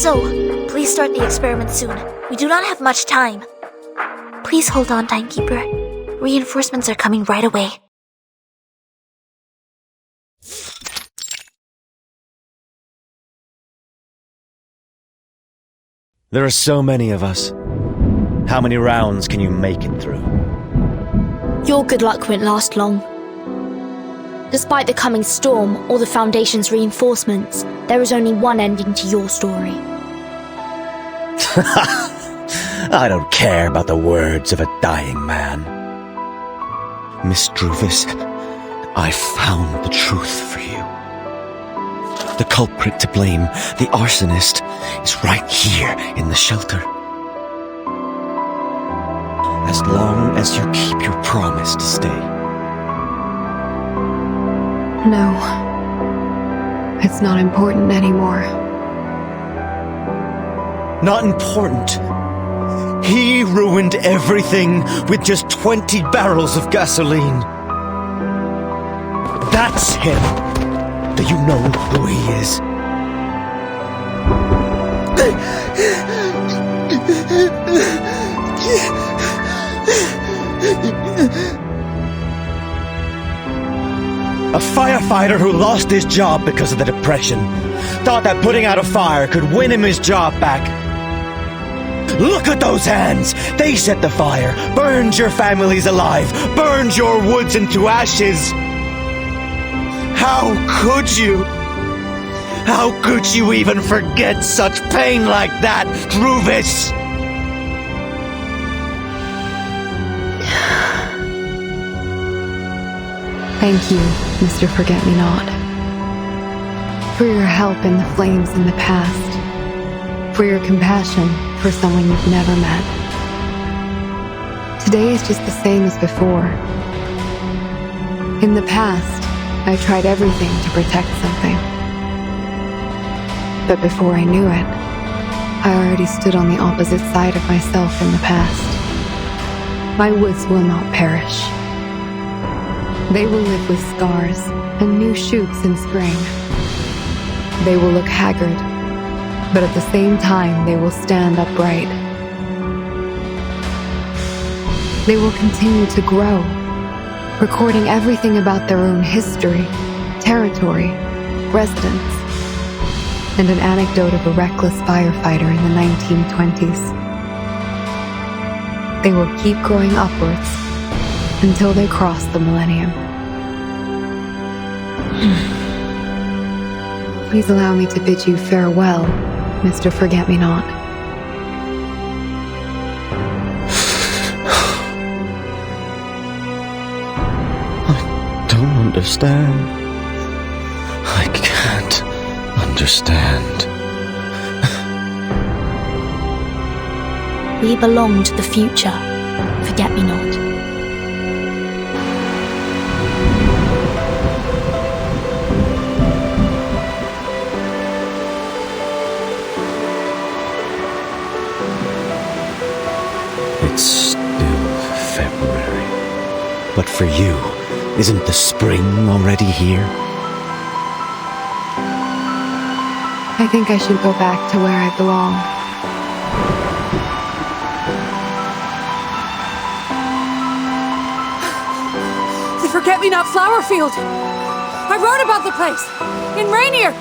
So, please start the experiment soon. We do not have much time. Please hold on, Timekeeper. Reinforcements are coming right away. There are so many of us. How many rounds can you make it through? Your good luck won't last long. Despite the coming storm or the Foundation's reinforcements, there is only one ending to your story. I don't care about the words of a dying man. Miss Druvis, I found the truth for you. The culprit to blame, the arsonist, is right here in the shelter. As long as you keep your promise to stay. No. It's not important anymore. Not important. He ruined everything with just 20 barrels of gasoline. That's him. Do you know who he is? A firefighter who lost his job because of the depression. Thought that putting out a fire could win him his job back. Look at those hands! They set the fire, burned your families alive, burned your woods into ashes. How could you? How could you even forget such pain like that, Druvis? Thank you, Mr. Forget-Me-Not, for your help in the flames in the past, for your compassion for someone you've never met. Today is just the same as before. In the past, I tried everything to protect something. But before I knew it, I already stood on the opposite side of myself in the past. My woods will not perish. They will live with scars and new shoots in spring. They will look haggard, but at the same time they will stand upright. They will continue to grow, recording everything about their own history, territory, residents, and an anecdote of a reckless firefighter in the 1920s. They will keep growing upwards until they cross the millennium. Please allow me to bid you farewell, Mr. Forget-Me-Not. I don't understand. I can't understand. We belong to the future, Forget-Me-Not. It's still February. But for you, isn't the spring already here? I think I should go back to where I belong. The Forget-Me-Not flower field! I wrote about the place! In Rainier!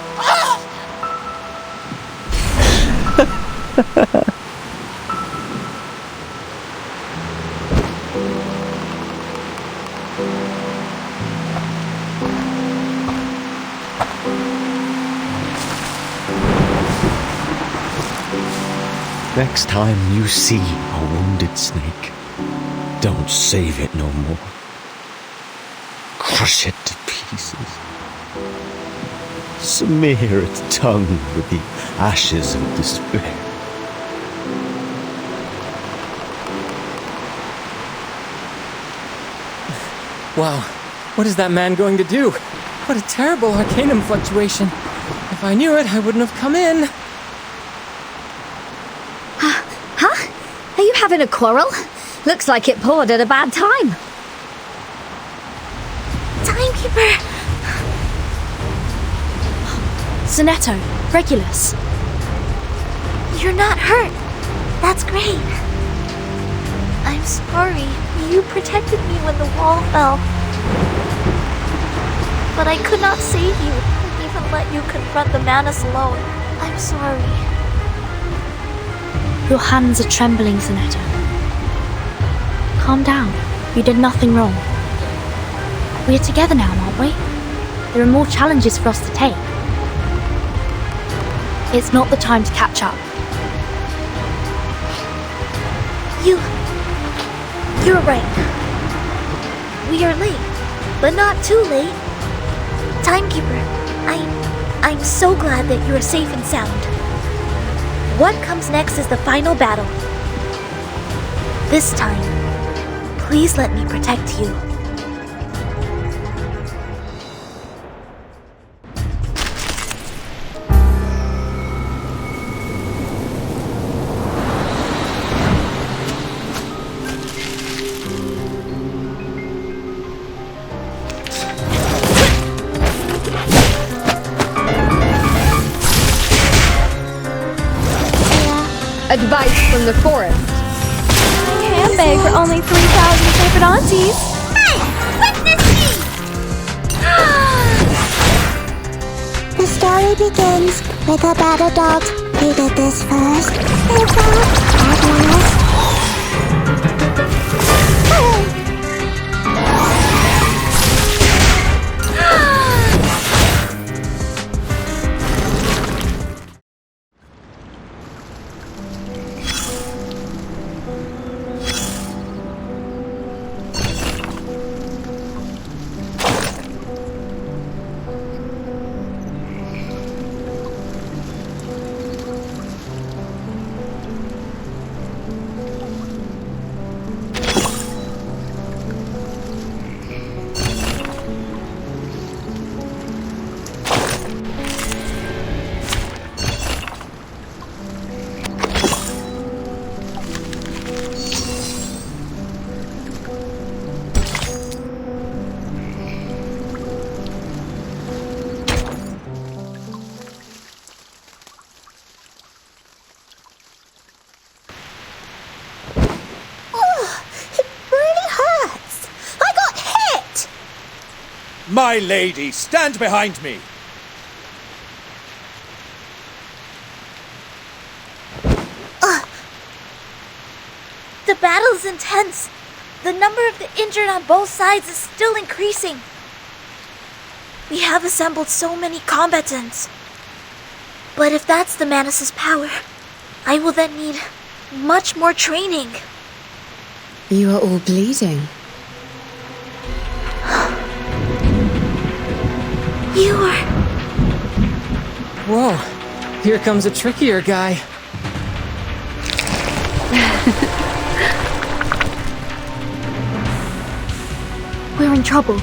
Next time you see a wounded snake, don't save it no more. Crush it to pieces. Smear its tongue with the ashes of despair. Wow, what is that man going to do? What a terrible arcanum fluctuation. If I knew it, I wouldn't have come in. Huh? Are you having a quarrel? Looks like it poured at a bad time. Timekeeper! Sonetto, Regulus. You're not hurt. That's great. I'm sorry. You protected me when the wall fell. But I could not save you, and even let you confront the Manus alone. I'm sorry. Your hands are trembling, Sonetto. Calm down. You did nothing wrong. We are together now, aren't we? There are more challenges for us to take. It's not the time to catch up. You're right. We are late, but not too late. Timekeeper, I'm so glad that you are safe and sound. What comes next is the final battle. This time, please let me protect you. Advice from the forest. Can't beg for only 3,000 favorite aunties. Hey! Witness me! The story begins with a battle dog who did this first, and at last. My lady, stand behind me! The battle is intense. The number of the injured on both sides is still increasing. We have assembled so many combatants. But if that's the Manus' power, I will then need much more training. You are all bleeding. You are... Whoa, here comes a trickier guy. We're in trouble.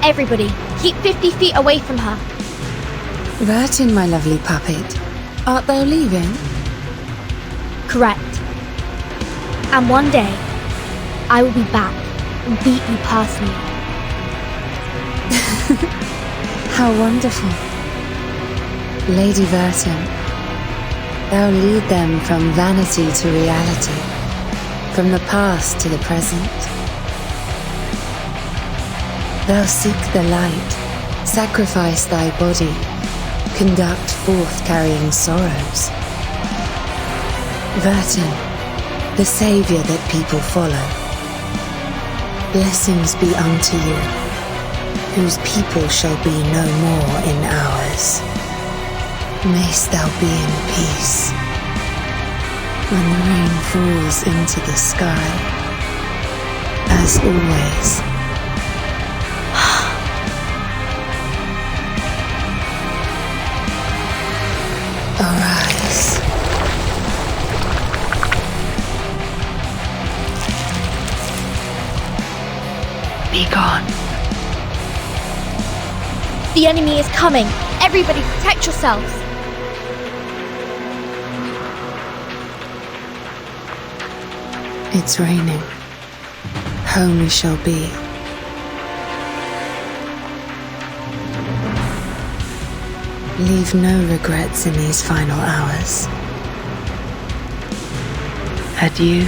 Everybody, keep 50 feet away from her. Vertin, my lovely puppet, art thou leaving? Correct. And one day, I will be back and beat you personally. How wonderful. Lady Vertin, thou lead them from vanity to reality, from the past to the present. Thou seek the light, sacrifice thy body, conduct forth carrying sorrows. Vertin, the saviour that people follow. Blessings be unto you, whose people shall be no more in ours. Mayst thou be in peace. When the rain falls into the sky, as always, arise. Be gone. The enemy is coming. Everybody protect yourselves. It's raining. Home we shall be. Leave no regrets in these final hours. Adieu.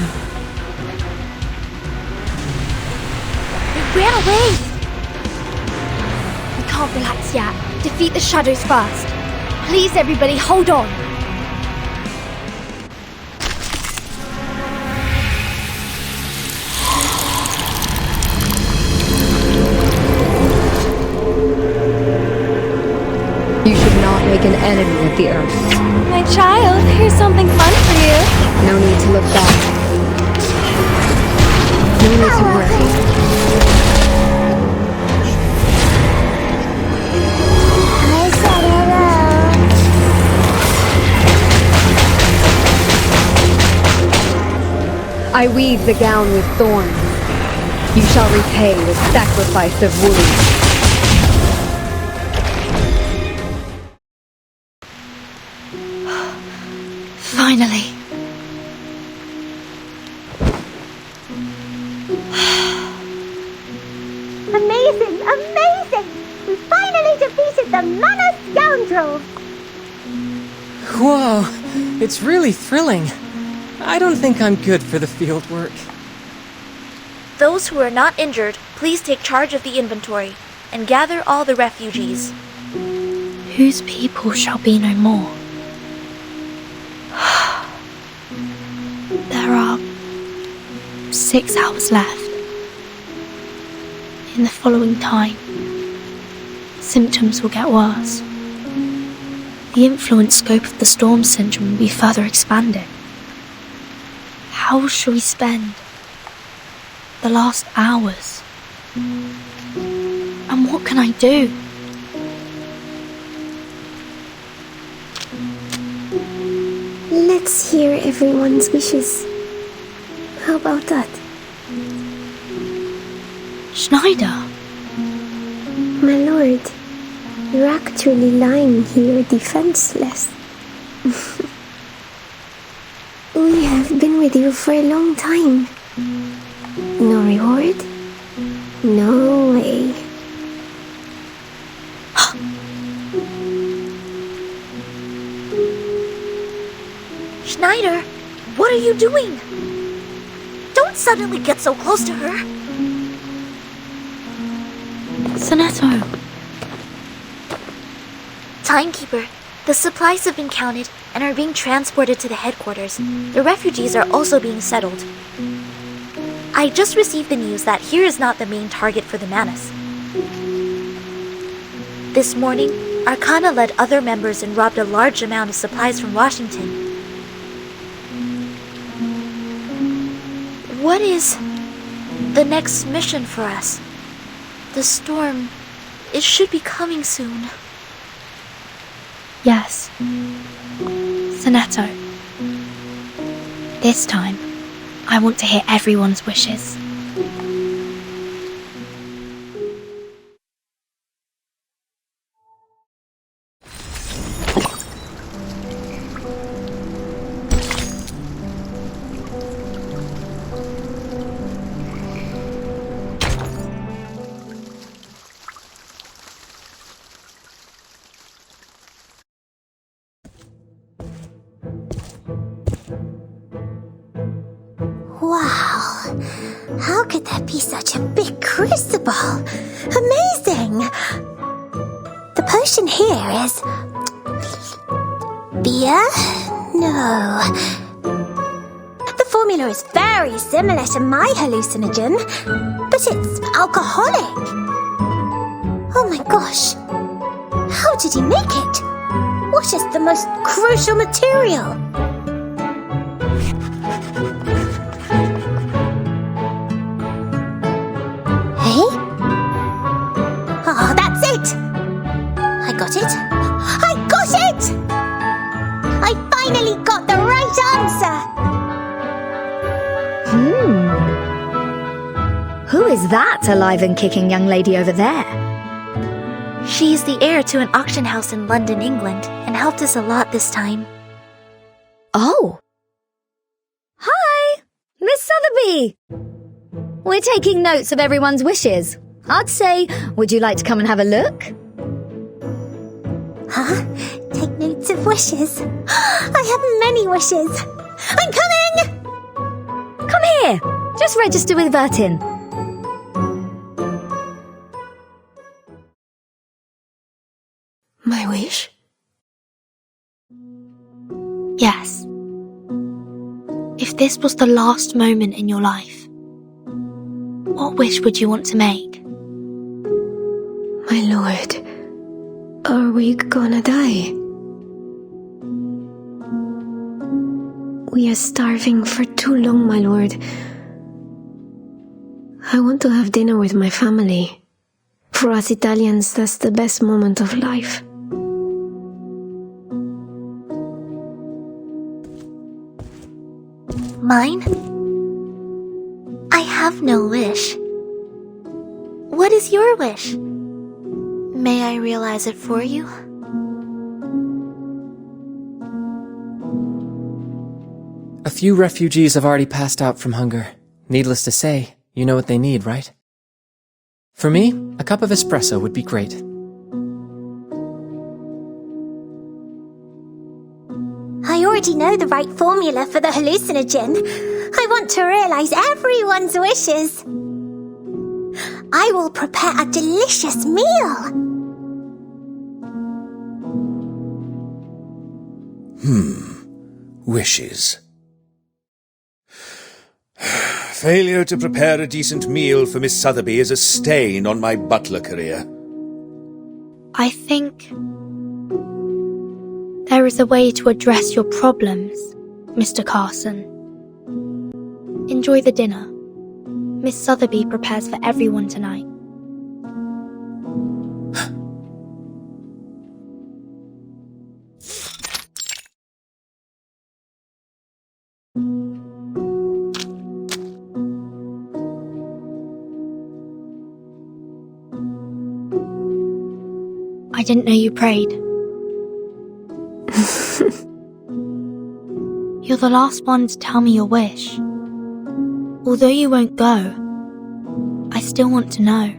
They ran away! We can't relax yet. Defeat the shadows first. Please, everybody, hold on. You should not make an enemy of the earth. My child, here's something fun for you. No need to look back. No need to worry. I said hello. I weave the gown with thorns. You shall repay with sacrifice of wounds. Finally. Amazing! Amazing! We finally defeated the Manus scoundrels! Whoa, it's really thrilling. I don't think I'm good for the field work. Those who are not injured, please take charge of the inventory and gather all the refugees. Whose people shall be no more? There are 6 hours left. In the following time, symptoms will get worse. The influence scope of the storm syndrome will be further expanded. How shall we spend the last hours? And what can I do? Let's hear everyone's wishes. How about that? Schneider? My lord, you're actually lying here defenseless. We have been with you for a long time. No reward? No way. Schneider, what are you doing? Don't suddenly get so close to her. Sonetto. Timekeeper, the supplies have been counted and are being transported to the headquarters. The refugees are also being settled. I just received the news that here is not the main target for the Manus. This morning, Arcana led other members and robbed a large amount of supplies from Washington. What is the next mission for us? The storm, it should be coming soon. Yes. Sonetto. This time, I want to hear everyone's wishes. Wow, how could there be such a big crucible? Amazing! The potion here is... beer? No. The formula is very similar to my hallucinogen, but it's alcoholic. Oh my gosh. How did he make it? What is the most crucial material? Oh, that's it! I got it! I got it! I finally got the right answer! Who is that alive and kicking young lady over there? She is the heir to an auction house in London, England, and helped us a lot this time. Oh. Hi, Miss Sotheby. We're taking notes of everyone's wishes. I'd say, would you like to come and have a look? Huh? Take notes of wishes? I have many wishes. I'm coming! Come here. Just register with Vertin. My wish? Yes. If this was the last moment in your life, what wish would you want to make? My lord, are we gonna die? We are starving for too long, my lord. I want to have dinner with my family. For us Italians, that's the best moment of life. Mine? I have no wish. What is your wish? May I realize it for you? A few refugees have already passed out from hunger. Needless to say, you know what they need, right? For me, a cup of espresso would be great. I already know the right formula for the hallucinogen. I want to realize everyone's wishes. I will prepare a delicious meal. Wishes. Failure to prepare a decent meal for Miss Sotheby is a stain on my butler career. I think there is a way to address your problems, Mr. Carson. Enjoy the dinner. Miss Sotheby prepares for everyone tonight. I didn't know you prayed. You're the last one to tell me your wish. Although you won't go, I still want to know.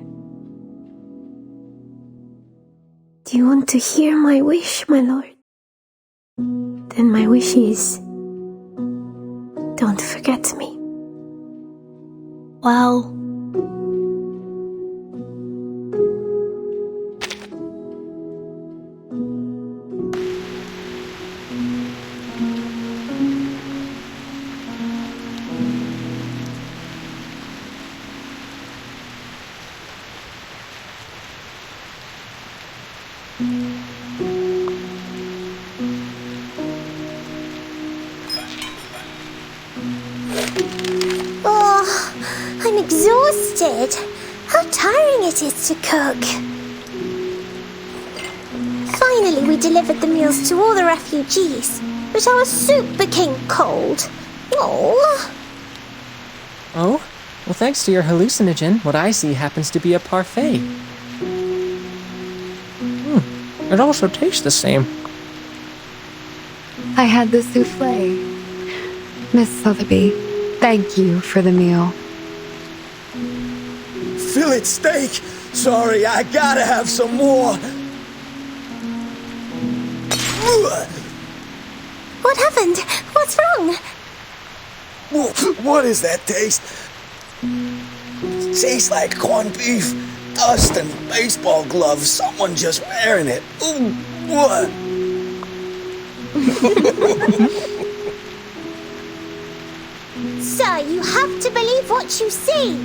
Do you want to hear my wish, my lord? Then my wish is... don't forget me. I'm exhausted. How tiring it is to cook. Finally, we delivered the meals to all the refugees, but our soup became cold. Oh. Oh? Well, thanks to your hallucinogen, what I see happens to be a parfait. It also tastes the same. I had the souffle. Miss Sotheby, thank you for the meal. Fillet steak! Sorry, I gotta have some more! What happened? What's wrong? What is that taste? It tastes like corned beef, dust, and baseball gloves. Someone just wearing it. Ooh, what? Sir, you have to believe what you see.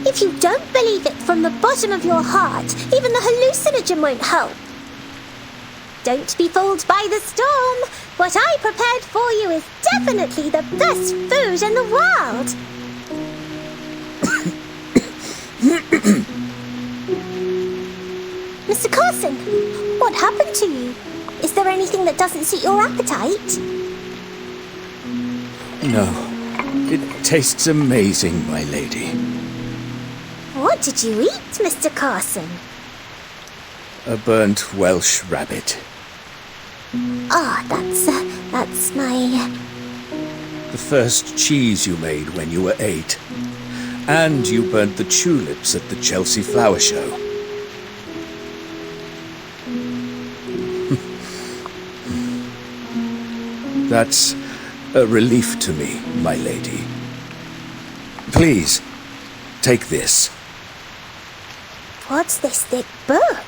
If you don't believe it from the bottom of your heart, even the hallucinogen won't help. Don't be fooled by the storm. What I prepared for you is definitely the best food in the world. Mr. Carson, what happened to you? Is there anything that doesn't suit your appetite? No. It tastes amazing, my lady. What did you eat, Mr. Carson? A burnt Welsh rabbit. Ah, that's my... The first cheese you made when you were 8. And you burnt the tulips at the Chelsea Flower Show. That's a relief to me, my lady. Please, take this. What's this thick book?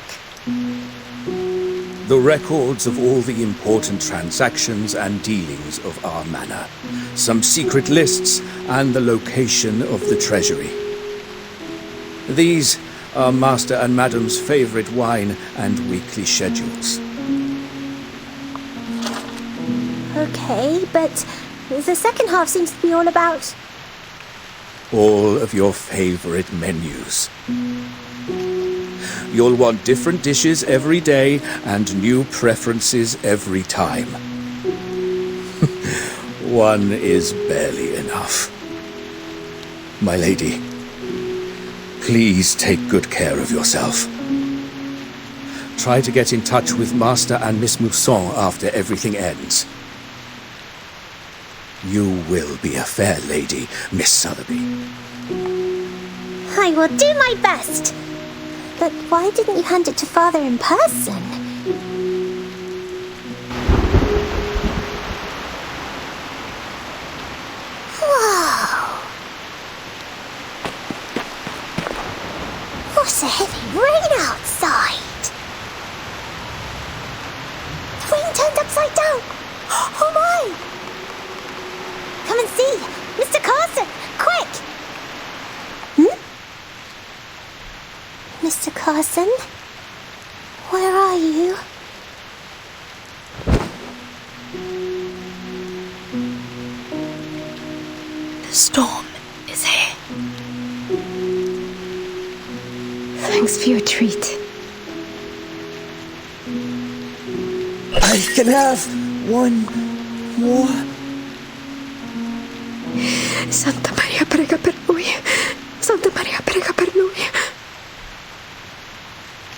The records of all the important transactions and dealings of our manor. Some secret lists and the location of the treasury. These are Master and Madam's favorite wine and weekly schedules. Okay, but the second half seems to be all about... All of your favorite menus. You'll want different dishes every day and new preferences every time. One is barely enough. My lady, please take good care of yourself. Try to get in touch with Master and Miss Mousson after everything ends. You will be a fair lady, Miss Sotheby. I will do my best. But why didn't you hand it to Father in person? Whoa! What a heavy rain outside! The rain turned upside down! Oh my! Come and see! Mr. Carson! Quick! Mr. Carson? Where are you? The storm is here. Thanks for your treat. I can have one more. Santa Maria, prega per noi. Santa Maria, prega per noi.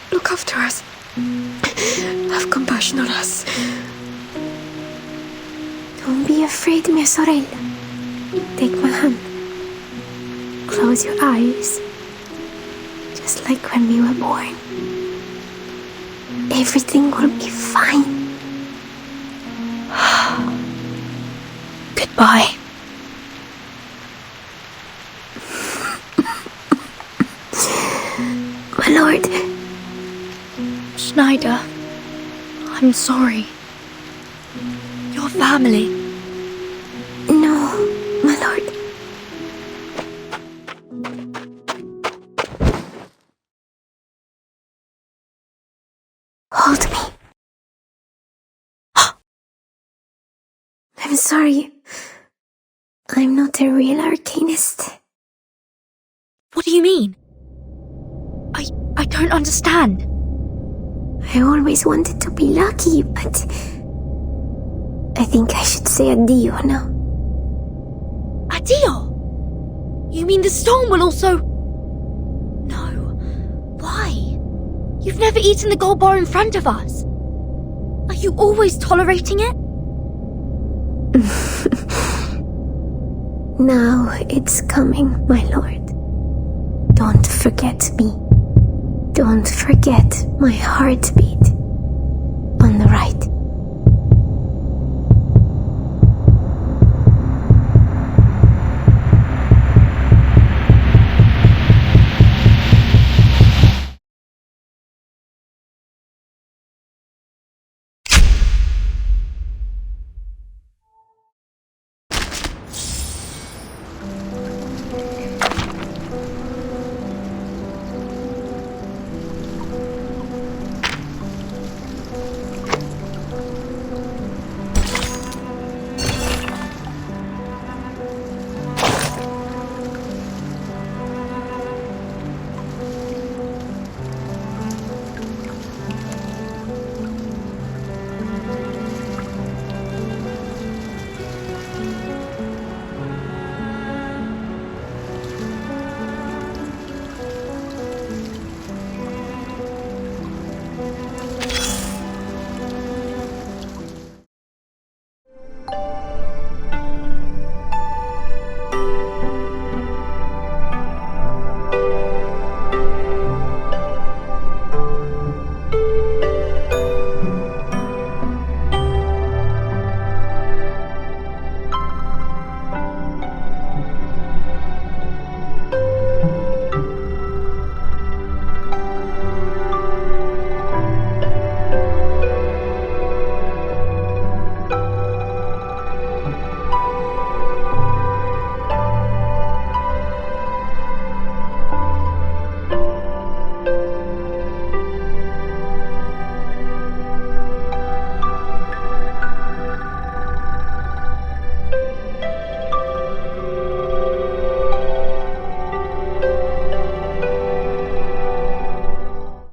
Look after us. Have compassion on us. Don't be afraid, mia sorella. Take my hand. Close your eyes. Just like when we were born. Everything will be fine. Goodbye. My lord. Schneider, I'm sorry. Your family. No, my lord. Hold me. I'm sorry. I'm not a real arcanist. What do you mean? I don't understand. I always wanted to be lucky, but I think I should say addio now. Addio? You mean the storm will also... No. Why? You've never eaten the gold bar in front of us. Are you always tolerating it? Now it's coming, my lord. Don't forget me. Don't forget my heartbeat on the right.